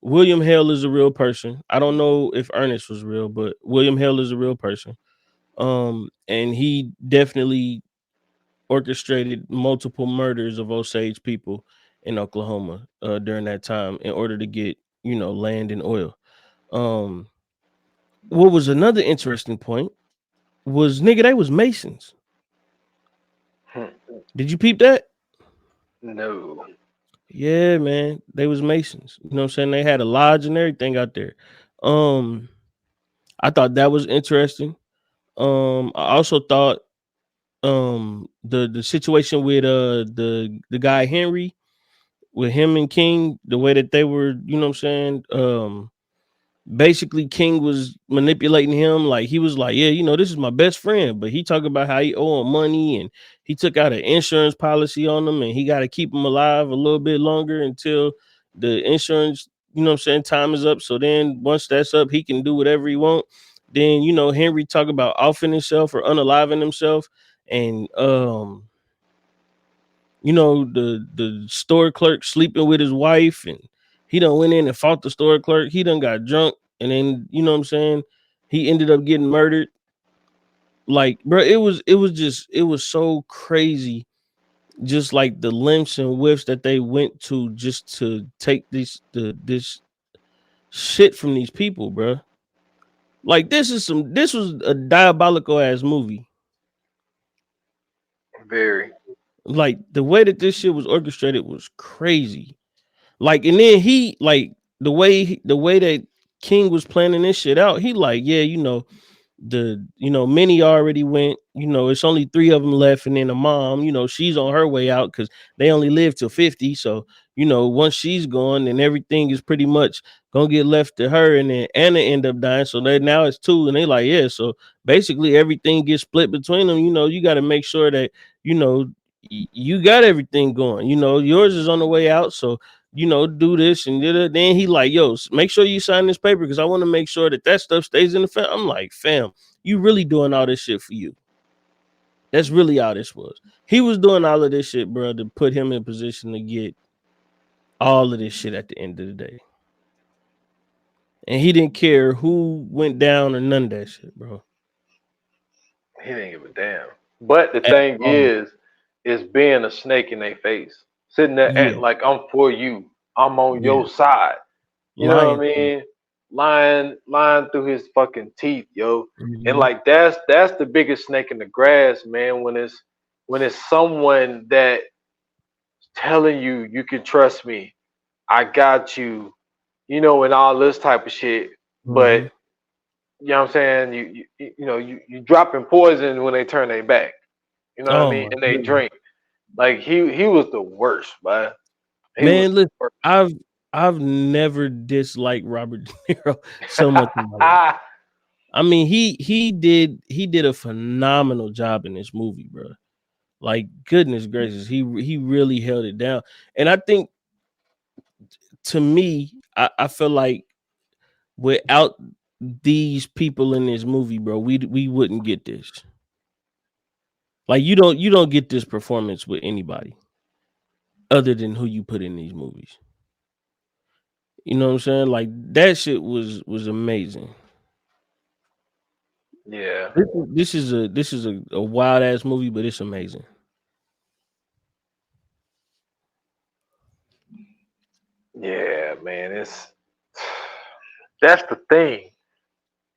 William Hale is a real person. I don't know if Ernest was real, but William Hale is a real person. And he definitely orchestrated multiple murders of Osage people in Oklahoma during that time in order to get land and oil. Um, what was another interesting point was nigga they was Masons. Hmm. Did you peep that? No. Yeah, man. They was Masons. You know what I'm saying? They had a lodge and everything out there. Um, I thought that was interesting. I also thought the situation with the guy Henry, with him and King, the way that they were, you know what I'm saying? Basically King was manipulating him. Like he was like, yeah, this is my best friend, but he talked about how he owe him money, and he took out an insurance policy on him, and he got to keep him alive a little bit longer until the insurance, time is up. So then once that's up, he can do whatever he want. Then Henry talk about offing himself or unaliving himself, and the store clerk sleeping with his wife, and he done went in and fought the store clerk. He done got drunk, and then what I'm saying, he ended up getting murdered. Like, bro, it was so crazy, just like the lengths and widths that they went to just to take this shit from these people, bro. Like, this was a diabolical ass movie. Very. Like, the way that this shit was orchestrated was crazy. Like, and then he, like, the way that King was planning this shit out, he like, yeah, many already went. It's only 3 of them left, and then the mom, she's on her way out because they only live till 50. So once she's gone, then everything is pretty much gonna get left to her, and then Anna end up dying. So now it's 2, and they like, yeah. So basically everything gets split between them. You got to make sure that you got everything going. Yours is on the way out, so do this and then he like, yo, make sure you sign this paper because I want to make sure that stuff stays in the fam. I'm like, fam, you really doing all this shit for you? That's really all this was. He was doing all of this shit, bro, to put him in position to get all of this shit at the end of the day. And he didn't care who went down or none of that shit, bro. He didn't give a damn. But the thing is being a snake in their face, sitting there acting like I'm for you, I'm on your side. You know what I mean? Lying through his fucking teeth, yo. And like that's the biggest snake in the grass, man. When it's someone that telling you can trust me, I got you, and all this type of shit. But you know what I'm saying? You dropping poison when they turn their back. You know what I mean? And they drink. Like he was the worst, man. Man, listen, I've never disliked Robert De Niro so much in my life. I mean, he did a phenomenal job in this movie, bro. Like, goodness gracious, he really held it down. And I think, to me, I feel like without these people in this movie, bro, we wouldn't get this. Like, you don't get this performance with anybody other than who you put in these movies. You know what I'm saying? Like, that shit was amazing. Yeah. This is a wild ass movie, but it's amazing. Yeah, man. That's the thing.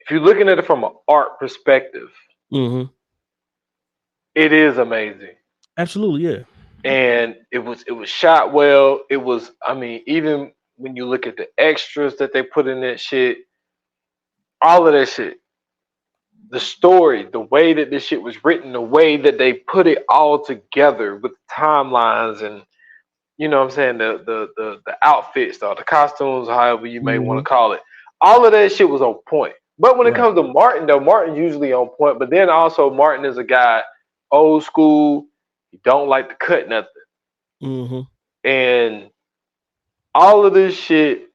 If you're looking at it from an art perspective, it is amazing. Absolutely, yeah. And it was shot well. It was, I mean, even when you look at the extras that they put in that shit, all of that shit, the story, the way that this shit was written, the way that they put it all together with timelines and you know what I'm saying, the outfits or the costumes, however you may want to call it, all of that shit was on point. But when it comes to Martin, though, Martin usually on point. But then also Martin is a guy, old school. He don't like to cut nothing. And all of this shit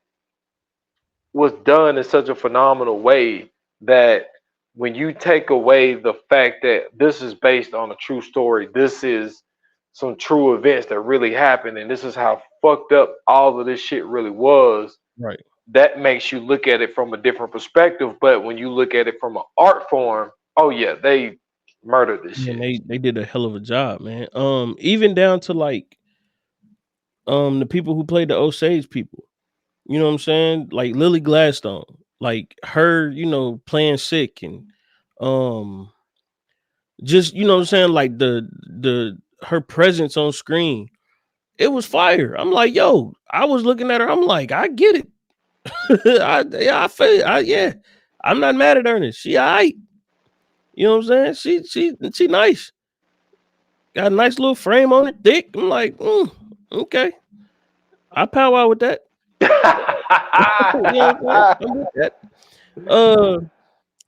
was done in such a phenomenal way that when you take away the fact that this is based on a true story, this is some true events that really happened, and this is how fucked up all of this shit really was. Right. That makes you look at it from a different perspective. But when you look at it from an art form, oh yeah, they murdered this shit. They did a hell of a job, man. Even down to like the people who played the Osage people. You know what I'm saying? Like Lily Gladstone, like her, playing sick and just what I'm saying, like her presence on screen. It was fire. I'm like, yo, I was looking at her. I'm like, I get it. I feel yeah. I'm not mad at Ernest. She all right. You know what I'm saying? She nice. Got a nice little frame on it, thick. I'm like, okay. I powwow with that. I'm with that.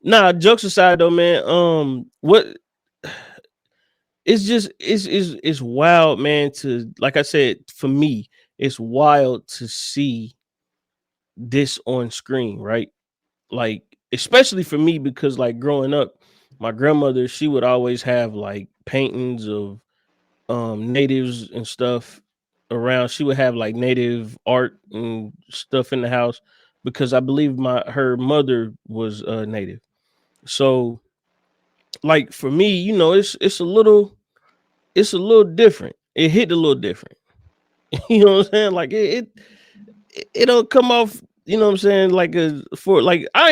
Nah, jokes aside though, man. What it's wild, man, to, like I said, for me, it's wild to see this on screen, right? Like, especially for me, because like growing up, my grandmother, she would always have like paintings of natives and stuff around. She would have like native art and stuff in the house because I believe her mother was native. So like for me, it's a little different. It hit a little different. You know what I'm saying? Like it don't come off, you know what I'm saying, like I ain't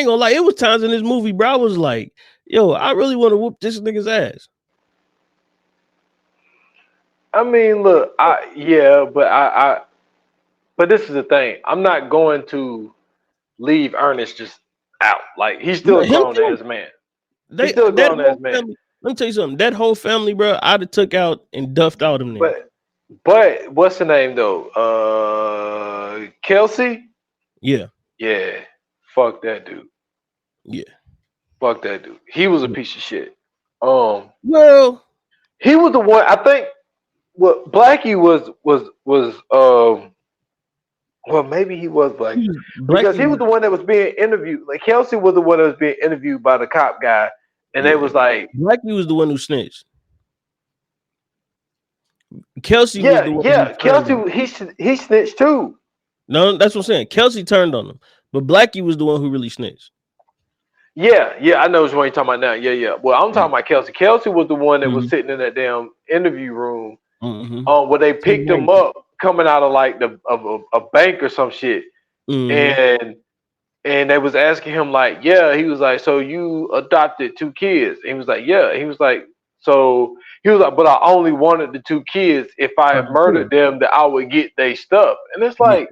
gonna lie, it was times in this movie, bro, I was like, yo, I really want to whoop this nigga's ass. I mean, look, but this is the thing. I'm not going to leave Ernest just out. Like he's still a Him grown too. ass man. He's still a That grown ass whole man. family, let me tell you something. That whole family, bro, I'd have took out and duffed out them niggas. But what's the name though? Kelsey. Yeah, Yeah, fuck that dude. yeah. Fuck that dude. He was a piece of shit. Well, He was the one. I think what Blackie was. Well, maybe he was Blackie because he was the one that was being interviewed. Like Kelsey was the one that was being interviewed by the cop guy, and they was like, Blackie was the one who snitched. Kelsey was the one. Yeah, Kelsey, he snitched too. No, that's what I'm saying. Kelsey turned on him, but Blackie was the one who really snitched. Yeah, I know which one you're talking about now. Yeah. Well, I'm talking about Kelsey. Kelsey was the one that was sitting in that damn interview room, where they picked him up coming out of like a bank or some shit, and they was asking him like, yeah, he was like, so you adopted 2 kids? And he was like, yeah. He was like, but I only wanted the 2 kids. If I had murdered them, that I would get their stuff. And it's like,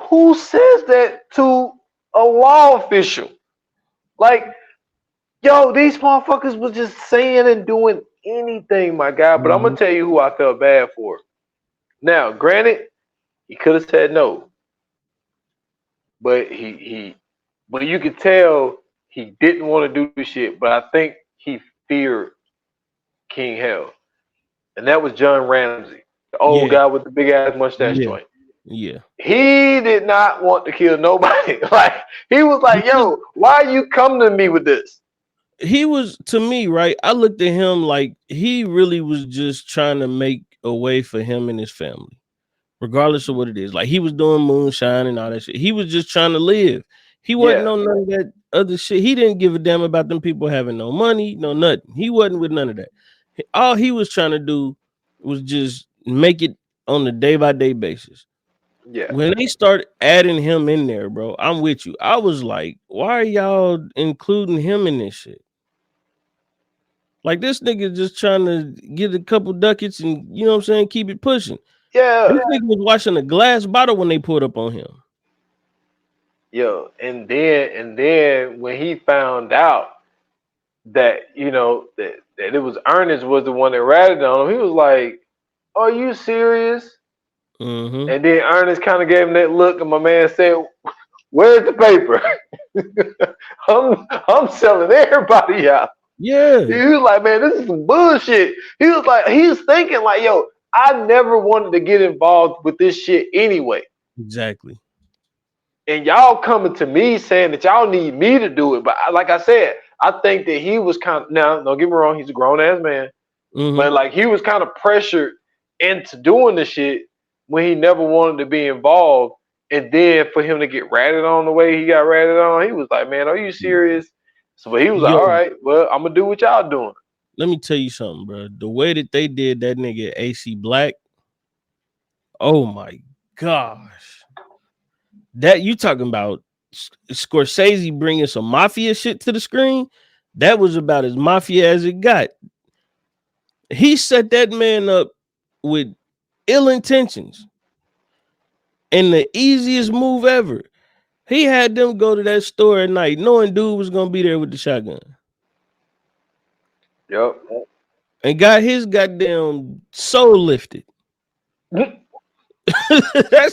who says that to a law official? Like, yo, these motherfuckers was just saying and doing anything, my guy. But I'm gonna tell you who I felt bad for. Now, granted, he could have said no, but but you could tell he didn't want to do this shit. But I think he feared King Hell, and that was John Ramsey, the old guy with the big ass mustache joint. Yeah. He did not want to kill nobody. Like he was like, yo, why you come to me with this? He was, to me, right? I looked at him like he really was just trying to make a way for him and his family, regardless of what it is. Like he was doing moonshine and all that shit. He was just trying to live. He wasn't on none of that other shit. He didn't give a damn about them people having no money, no nothing. He wasn't with none of that. All he was trying to do was just make it on a day-by-day basis. Yeah. When they start adding him in there, bro, I'm with you. I was like, why are y'all including him in this shit? Like this nigga just trying to get a couple ducats and, you know what I'm saying, keep it pushing. Yeah. This nigga was washing a glass bottle when they pulled up on him. Yo, and then when he found out that, you know, that it was Ernest was the one that ratted on him, he was like, are you serious? And then Ernest kind of gave him that look, and my man said, where's the paper? I'm selling everybody out. Yeah. He was like, man, this is some bullshit. He was thinking like, yo, I never wanted to get involved with this shit anyway. Exactly. And y'all coming to me saying that y'all need me to do it. But like I said, I think that he was kind of, now, don't get me wrong, he's a grown ass man. But like he was kind of pressured into doing the shit when he never wanted to be involved. And then for him to get ratted on the way he got ratted on, he was like, man, are you serious? So he was like, all right, well, I'm gonna do what y'all doing. Let me tell you something, bro. The way that they did that nigga AC Black, oh my gosh. That you talking about Scorsese bringing some mafia shit to the screen? That was about as mafia as it got. He set that man up with ill intentions. And the easiest move ever. He had them go to that store at night, knowing dude was gonna be there with the shotgun. Yep. And got his goddamn soul lifted. That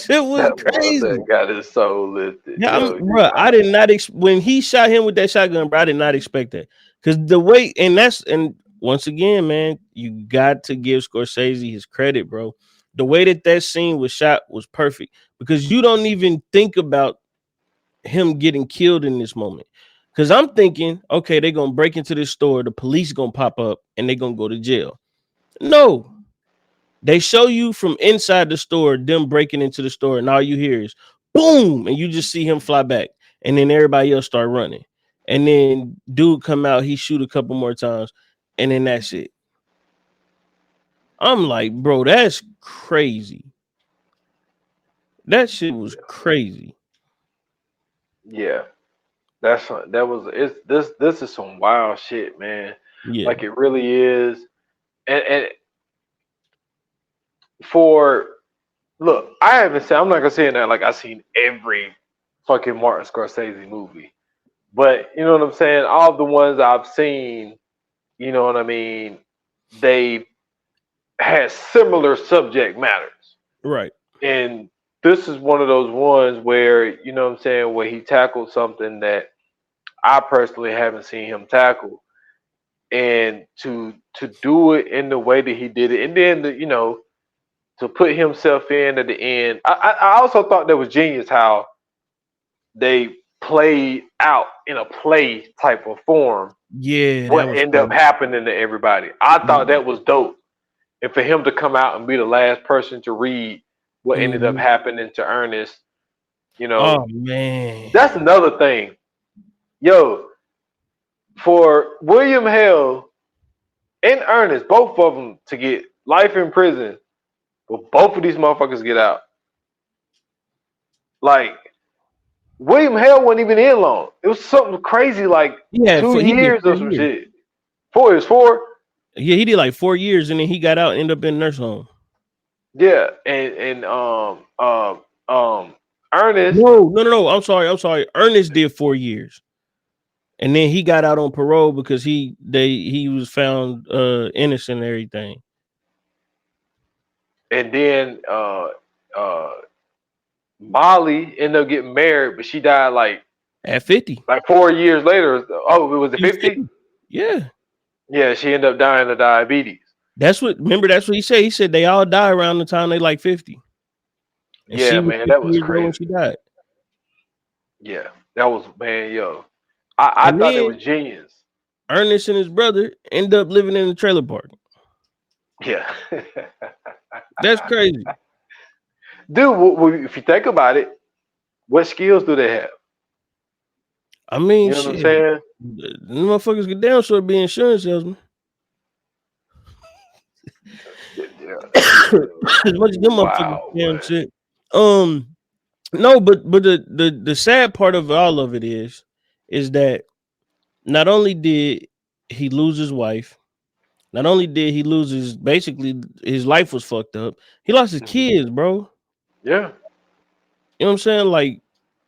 shit was crazy. Got his soul lifted. Yeah, bro, I did not when he shot him with that shotgun, bro, I did not expect that. Because the way, and once again, man, you got to give Scorsese his credit, bro. The way that scene was shot was perfect because you don't even think about him getting killed in this moment. Because I'm thinking, okay, they're gonna break into this store, the police gonna pop up, and they're gonna go to jail. No, they show you from inside the store, them breaking into the store, and all you hear is boom, and you just see him fly back, and then everybody else start running, and then dude come out, he shoot a couple more times, and then that's it. I'm like, bro, that's crazy. That shit was crazy. Yeah, this is some wild shit, man. Yeah, Like it really is. And for look, I haven't seen. I'm not gonna say that like I've seen every fucking Martin Scorsese movie, but you know what I'm saying. All the ones I've seen, you know what I mean. They had similar subject matters, right. and this is one of those ones where you know what I'm saying, where he tackled something that I personally haven't seen him tackle, and to do it in the way that he did it, and then you know, to put himself in at the end. I also thought that was genius how they played out in a play type of form Yeah, that what was ended up cool. happening to everybody. I thought Yeah. that was dope. And for him to come out and be the last person to read what ended up Mhm. happening to Ernest, you know, Oh man. that's another thing. Yo, for William Hale and Ernest, both of them to get life in prison, but both of these motherfuckers get out. Like, William Hale wasn't even in long. It was something crazy like two He did years 4 or some years. shit. 4 is 4? Yeah, he did like 4 years, and then he got out, and ended up in nurse home. Yeah. And Ernest, No. I'm sorry. Ernest did 4 years, and then he got out on parole because he was found innocent and everything. and then Molly ended up getting married, but she died At 50. like 4 years later. Oh, it was it He was 50? 50. Yeah. Yeah, she ended up dying of diabetes. That's what he said. He said they all die around the time they like 50. And Yeah, she was man, 50 that was years old when crazy. she died. Yeah, that was, man, yo. I And thought that then was genius. Ernest and his brother end up living in a trailer park. Yeah. That's crazy. Dude, if you think about it, what skills do they have? I mean, You know what I'm shit. saying? The motherfuckers get down so be insurance salesman. Yeah. As much as them motherfuckers Wow, damn man. shit. No, but the sad part of all of it is that not only did he lose his wife, not only did he lose basically his life was fucked up. He lost his Mhm. kids, bro. Yeah. You know what I'm saying? Like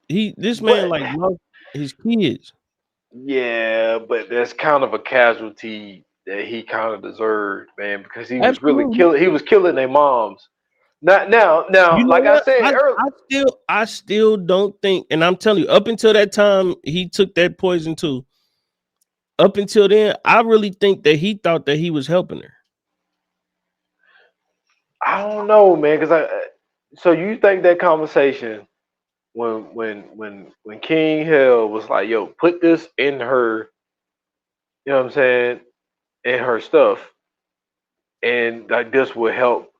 this man But like lost his kids. yeah, but that's kind of a casualty that he kind of deserved, man, because he was really Absolutely. killing their moms. Now, You know like I what? said earlier, I still don't think, and I'm telling you, up until that time he took that poison too. Up until then, I really think that he thought that he was helping her. I don't know, man, because so you think that conversation when King Hill was like, "Yo, put this in her," you know what I'm saying, in her stuff, and like this will help.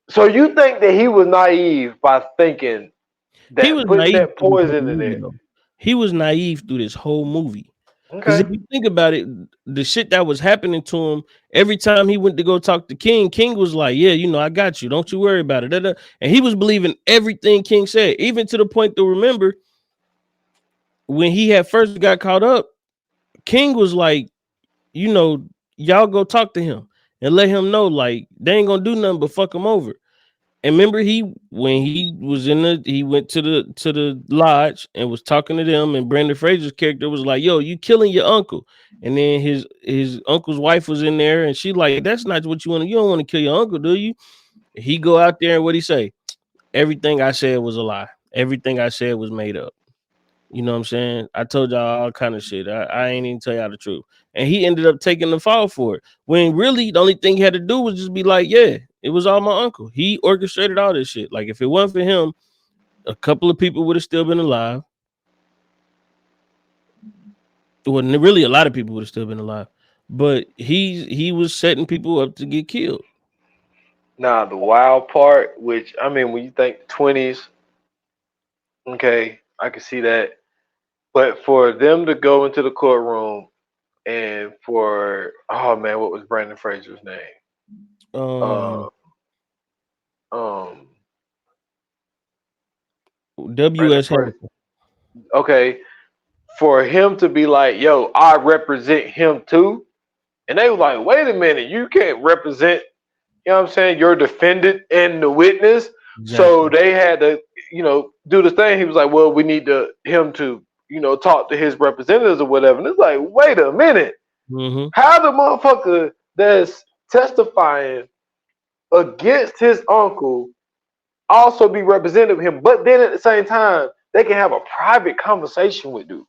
So you think that he was naive by thinking He that was putting naive that through this whole poison in movie, there? though. He was naive through this whole movie. Because Okay. if you think about it, the shit that was happening to him every time he went to go talk to King, King was like, "Yeah, you know, I got you. Don't you worry about it." And he was believing everything King said, even to the point to remember when he had first got caught up. King was like, "You know, y'all go talk to him and let him know, like, they ain't gonna do nothing but fuck him over." And remember, when he was he went to the lodge and was talking to them, and Brandon Fraser's character was like, "Yo, you killing your uncle." And then his uncle's wife was in there, and she like, "That's not what you want to. You don't want to kill your uncle, do you?" He go out there and what he say? Everything I said was a lie. Everything I said was made up. You know what I'm saying? I told y'all all kind of shit. I ain't even tell y'all the truth. And he ended up taking the fall for it. When really the only thing he had to do was just be like, yeah, it was all my uncle. He orchestrated all this shit. Like if it wasn't for him, A couple of people would have still been alive. Well, really, a lot of people would have still been alive. But he was setting people up to get killed. Now the wild part, which I mean, when you think 20s, okay, I can see that. But for them to go into the courtroom and for oh man, what was Brandon Fraser's name? Uh, Um, um, Brandon W.S. Fraser. Hamilton. Okay, for him to be like, "Yo, I represent him too," and they were like, "Wait a minute, you can't represent." You know what I'm saying? Your defendant and the witness. So Exactly. they had to, do the thing. He was like, well, we need him to, talk to his representatives or whatever. And it's like, wait a minute. Mm-hmm. How the motherfucker that's testifying against his uncle also be representative of him? But then at the same time, they can have a private conversation with dude.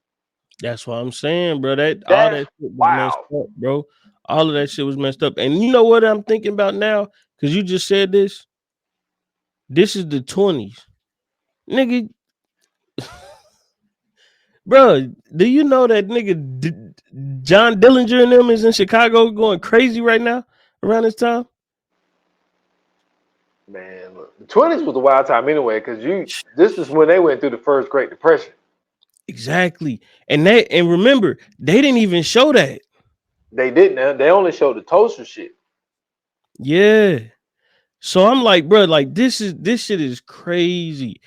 That's what I'm saying, bro. That all That's that shit was messed wow. up, bro. All of that shit was messed up. And you know what I'm thinking about now? Because you just said this. This is the 20s, nigga. Bro, do you know that nigga John Dillinger and them is in Chicago going crazy right now around this time? Man, look, the 20s was a wild time anyway, because this is when they went through the first Great Depression. Exactly. And remember, they didn't even show that. They didn't. They only showed the toaster shit. Yeah. So I'm like, bro, like this shit is crazy.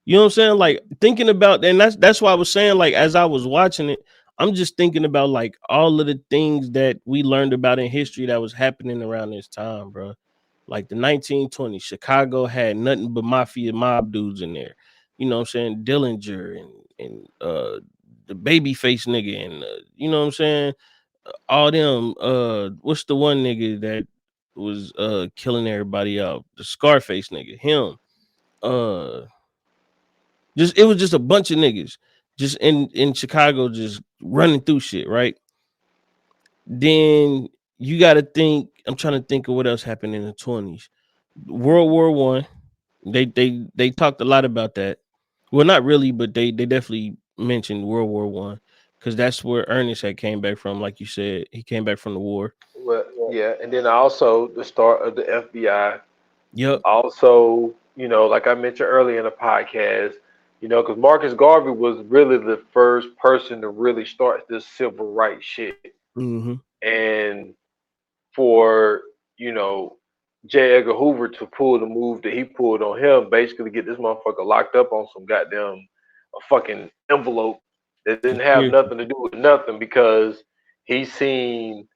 You know what I'm saying? Like thinking about, and that's why I was saying, like, as I was watching it, I'm just thinking about like all of the things that we learned about in history that was happening around this time, bro. Like the 1920s, Chicago had nothing but mafia mob dudes in there. You know what I'm saying? Dillinger and the babyface nigga and you know what I'm saying? All them what's the one nigga that was killing everybody out? The Scarface nigga, him. Uh just it was just a bunch of niggas just in Chicago just running through shit, right? Then you got to think. I'm trying to think of what else happened in the 20s. World War One. They talked a lot about that. Well, not really, but they definitely mentioned World War One because that's where Ernest had came back from. Like you said, he came back from the war. Well, yeah, and then also the start of the FBI. Yep. Also, like I mentioned earlier in the podcast, because Marcus Garvey was really the first person to really start this civil rights shit. Mm-hmm. And for, you know, J. Edgar Hoover to pull the move that he pulled on him, basically get this motherfucker locked up on some goddamn a fucking envelope that didn't have Conspiracy. nothing to do with nothing because he seen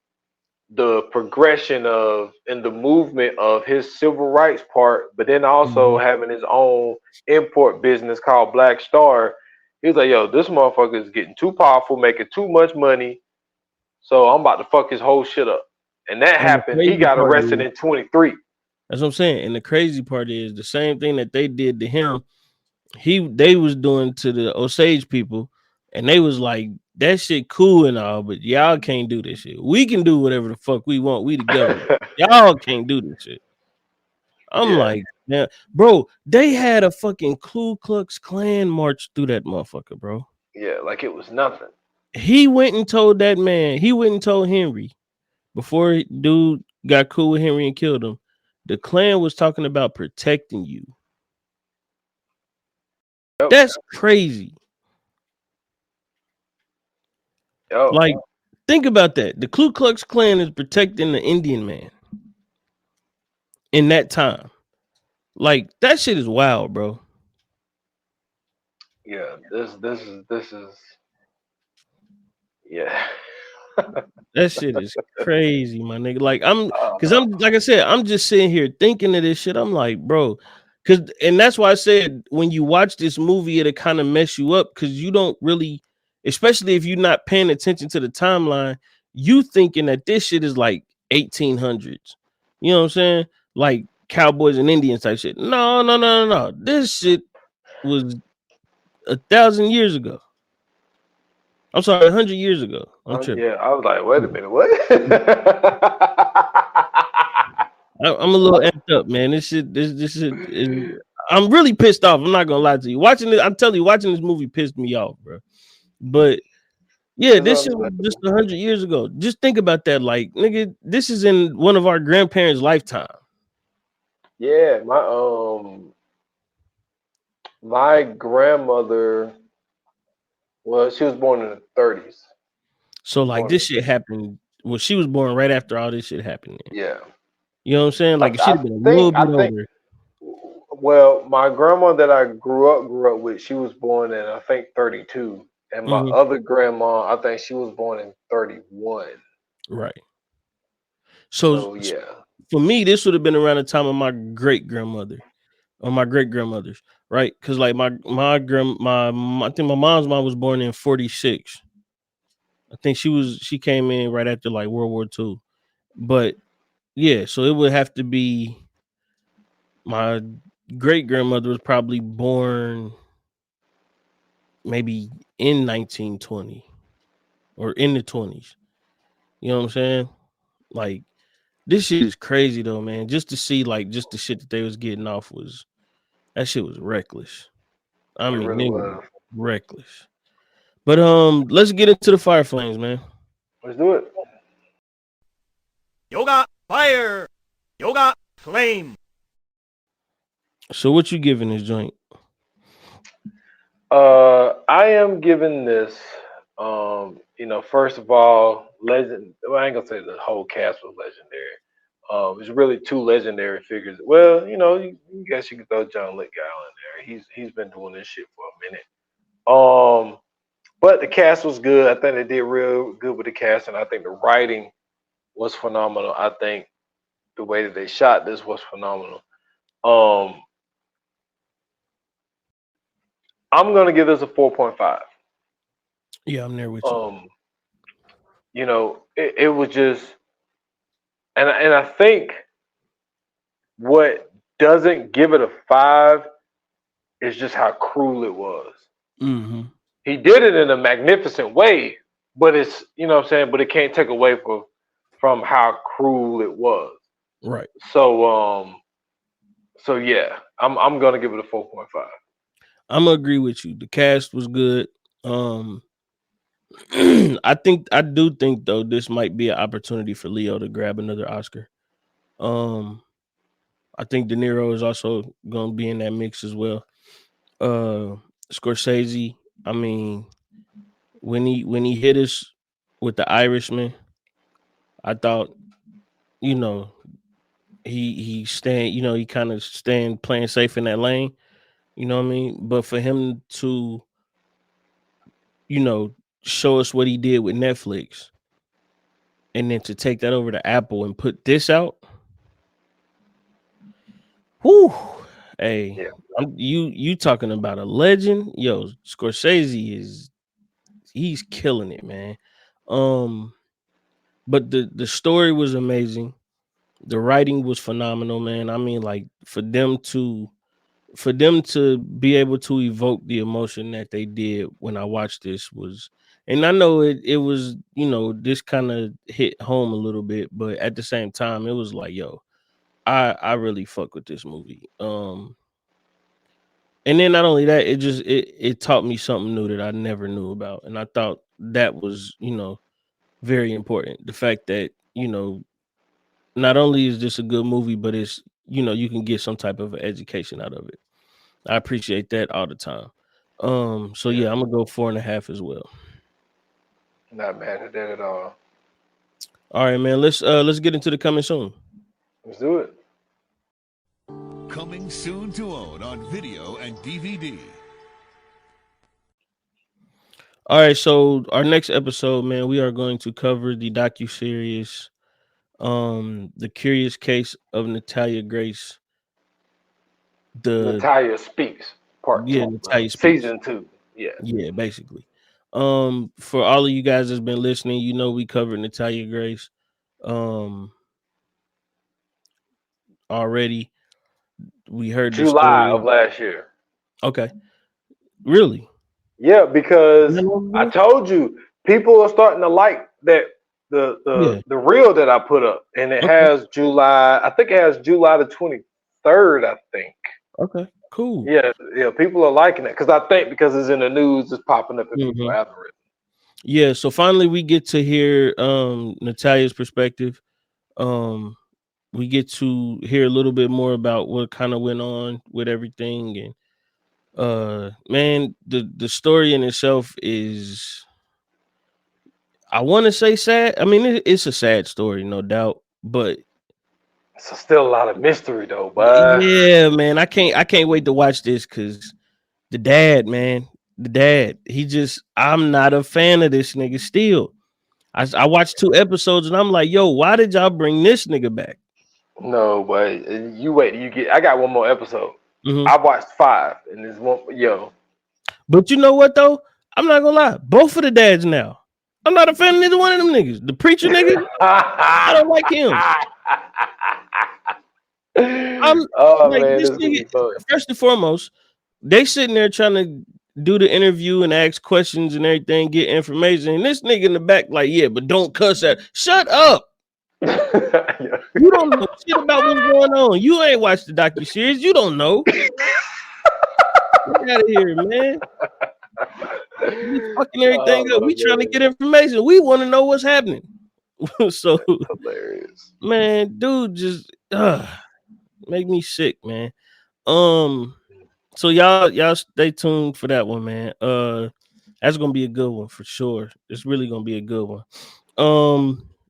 the progression of and the movement of his civil rights part, but then Mm-hmm. also having his own import business called Black Star. He was like, yo, this motherfucker is getting too powerful, making too much money. So I'm about to fuck his whole shit up. And that And the happened. He crazy got part arrested is in 23. that's what I'm saying. And the crazy part is the same thing that they did to him they was doing to the Osage people, and they was like, that shit cool and all, but y'all can't do this shit. We can do whatever the fuck we want. We the government. Y'all can't do this shit. I'm Yeah, like, yeah, bro, they had a fucking Ku Klux Klan march through that motherfucker, bro. yeah, like it was nothing. He went and told that man, he went and told Henry before dude got cool with Henry and killed him. The Klan was talking about protecting you. Yep, That's crazy. yep. Like, think about that. The Ku Klux Klan is protecting the Indian man in that time. Like, that shit is wild, bro. Yeah, this is yeah. That shit is crazy, my nigga. Like, Oh cause no. I'm like I said, I'm just sitting here thinking of this shit. I'm like, bro, and that's why I said when you watch this movie, it'll kind of mess you up because you don't really, especially if you're not paying attention to the timeline, you thinking that this shit is like 1800s. You know what I'm saying? Like cowboys and Indians type shit. No, no, no, no, no. This shit was 1,000 years ago. I'm sorry, 100 years ago. I'm tripping. Yeah, I was like, wait a minute, what? I'm a little amped up, man. This shit is. I'm really pissed off. I'm not gonna lie to you. Watching this, I'm telling you, watching this movie pissed me off, bro. But yeah, It's this shit was just understandable. 100 years ago. Just think about that. Like, nigga, this is in one of our grandparents' lifetime. Yeah, my grandmother she was born in the 30s. So like Born this in shit happened. Well, she was born right after all this shit happened. Yeah. You know what I'm saying? I, Like, it should I have been a little think bit I think older. well, my grandma that I grew up with, she was born in I think 32. And my Mhm. other grandma, I think she was born in 31. Right. So So yeah. for me, this would have been around the time of my great grandmother or my great grandmothers, right? Because like my I think my mom's mom was born in 46. I think she came in right after like World War II. But yeah, so it would have to be my great grandmother was probably born maybe in 1920 or in the 20s. You know what I'm saying? Like this shit is crazy though, man. Just to see like just the shit that they was getting off was that shit was reckless. I It mean, really it was was. reckless. But let's get into the Fire Flames, man. Let's do it. Yoga fire. Yoga flame. So what you giving this joint? I am giving this, first of all, legend. Well, I ain't gonna say the whole cast was legendary. It's really two legendary figures. Well, you guess you could throw John Lithgow in there. He's been doing this shit for a minute. But the cast was good. I think they did real good with the cast, and I think the writing was phenomenal. I think the way that they shot this was phenomenal. Um, I'm gonna give this a 4.5. Yeah, I'm there with you. It was just, and I think what doesn't give it a 5 is just how cruel it was. Mm-hmm. He did it in a magnificent way, but it's what I'm saying, but it can't take away from how cruel it was. Right. So yeah, I'm gonna give it a 4.5. I'm gonna agree with you. The cast was good. I do think though this might be an opportunity for Leo to grab another Oscar. I think De Niro is also gonna be in that mix as well. Scorsese, I mean, when he hit us with The Irishman, I thought, you know, he stand, he kind of stand playing safe in that lane. You know what I mean? But for him to, show us what he did with Netflix and then to take that over to Apple and put this out. Whoo, hey, Yeah. You talking about a legend? Yo, Scorsese he's killing it, man. But the story was amazing. The writing was phenomenal, man. I mean, like for them to be able to evoke the emotion that they did when I watched this was, and I know it was, this kind of hit home a little bit, but at the same time, it was like, yo, I really fuck with this movie. And then not only that, it taught me something new that I never knew about, and I thought that was, very important. The fact that, not only is this a good movie, but it's, you can get some type of education out of it. I appreciate that all the time. So yeah, I'm gonna go 4.5 as well. Not mad at that at all. All right, man. Let's get into the coming soon. Let's do it. Coming soon to own on video and DVD. All right, so our next episode, man, we are going to cover the docuseries, The Curious Case of Natalia Grace. Natalia Speaks, Part 2. Natalia Speaks. Season 2. Yeah. Yeah, basically. For all of you guys that's been listening, we covered Natalia Grace already. We heard the July story. of last year. Okay. Really? Yeah, because I told you people are starting to like that the reel that I put up, and it has July. I think it has July the 23rd. I think. Okay. Cool. Yeah, people are liking it because I think because it's in the news, it's popping up in people's Mhm. algorithm. Yeah, so finally we get to hear Natalia's perspective. We get to hear a little bit more about what kind of went on with everything, and man, the story in itself is, I want to say, sad. I mean, it's a sad story, no doubt, but So still a lot of mystery though, but yeah, man, I can't wait to watch this because the dad, man, the dad, I'm not a fan of this nigga still. I watched 2 episodes and I'm like, yo, why did y'all bring this nigga back? no, but you wait, you get. I got one more episode. Mhm. I watched 5, and there's one. Yo, But you know what though? I'm not gonna lie. Both of the dads now. I'm not a fan of neither one of them niggas. The preacher nigga, I don't like him. I'm oh like, man, this this is gonna nigga. be fun. First and foremost, they sitting there trying to do the interview and ask questions and everything, get information. And this nigga in the back, like, yeah, but don't cuss at. Shut up. You don't know shit about what's going on. You ain't watched the docuseries. You don't know. Get out of here, man. We fucking everything up. Oh, We trying to man. get information. We want to know what's happening. So, Hilarious. man, dude, just make me sick, man. So y'all stay tuned for that one, man. That's gonna be a good one for sure. It's really gonna be a good one.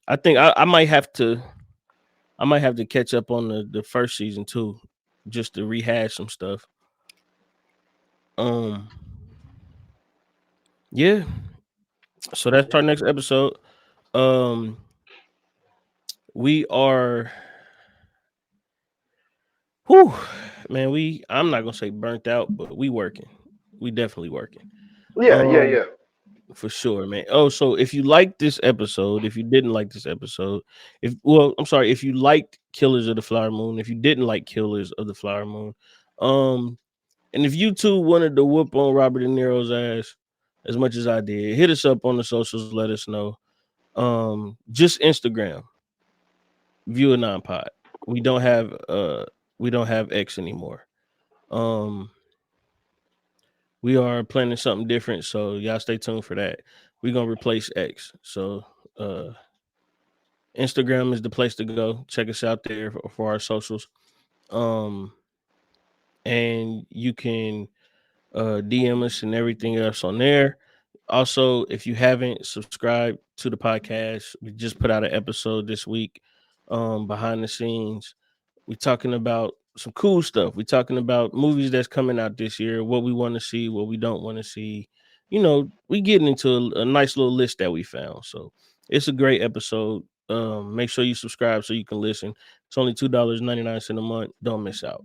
I think I might have to catch up on the first season too, just to rehash some stuff. Yeah. So that's our next episode. We are, whew, man. I'm not gonna say burnt out, but we working. We definitely working. Yeah. For sure, man. Oh, so if you liked this episode, if you didn't like this episode, if you liked Killers of the Flower Moon, if you didn't like Killers of the Flower Moon, and if you too wanted to whoop on Robert De Niro's ass as much as I did, hit us up on the socials, let us know. Just Instagram, View a Non-Pod. We don't have X anymore. We are planning something different, so y'all stay tuned for that. We're gonna replace X. So Instagram is the place to go. Check us out there for our socials. And you can DM us and everything else on there. Also, if you haven't subscribed to the podcast, we just put out an episode this week, behind the scenes. We're talking about some cool stuff. We're talking about movies that's coming out this year, what we want to see, what we don't want to see. We getting into a nice little list that we found. So it's a great episode. Make sure you subscribe so you can listen. It's only $2.99 a month. Don't miss out.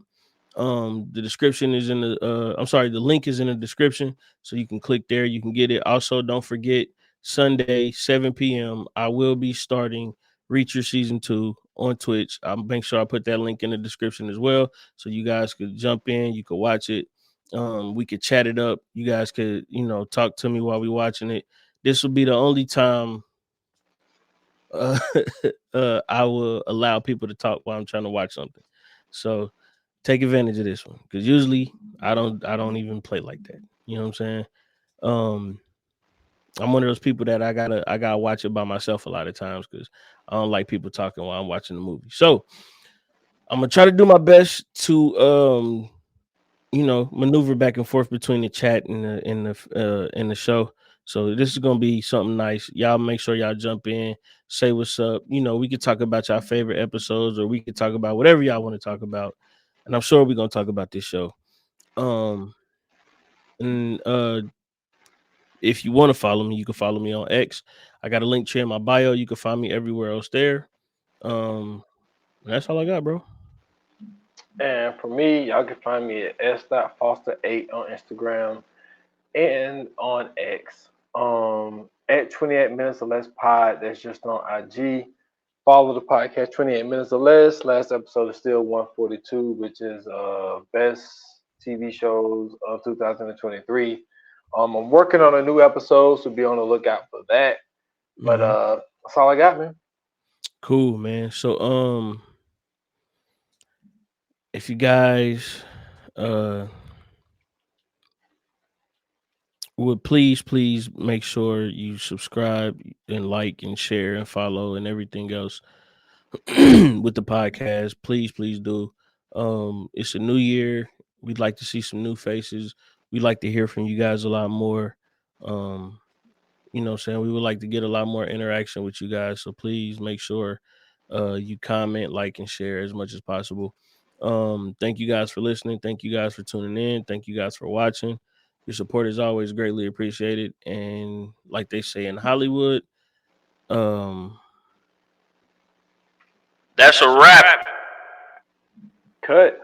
The description is in the link is in the description, so you can click there, you can get it. Also, don't forget, Sunday 7 p.m. I will be starting Reacher season 2 on Twitch. I'll make sure I put that link in the description as well, so you guys could jump in, you could watch it. We could chat it up, you guys could talk to me while we watching it. This will be the only time uh, I will allow people to talk while I'm trying to watch something. So take advantage of this one, because usually I don't even play like that. You know what I'm saying? I'm one of those people that I gotta watch it by myself a lot of times because I don't like people talking while I'm watching the movie. So I'm gonna try to do my best to maneuver back and forth between the chat and the show. So this is gonna be something nice. Y'all make sure y'all jump in, say what's up. We could talk about y'all favorite episodes, or we could talk about whatever y'all want to talk about. And I'm sure we're gonna talk about this show. And if you want to follow me, you can follow me on X. I got a link tree in my bio. You can find me everywhere else there. That's all I got, bro. And for me, y'all can find me at s.foster8 on Instagram and on X. At 28 minutes or less pod. That's just on IG. Follow the podcast 28 minutes or less. Last episode is still 142, which is best TV shows of 2023. I'm working on a new episode, so be on the lookout for that. But that's all I got, man. Cool, man. So if you guys would please make sure you subscribe and like and share and follow and everything else with the podcast. Please do. It's a new year. We'd like to see some new faces. We'd like to hear from you guys a lot more. You know what I'm saying? We would like to get a lot more interaction with you guys. So please make sure you comment, like, and share as much as possible. Thank you guys for listening. Thank you guys for tuning in. Thank you guys for watching. Your support is always greatly appreciated. And like they say in Hollywood, that's a wrap. Cut.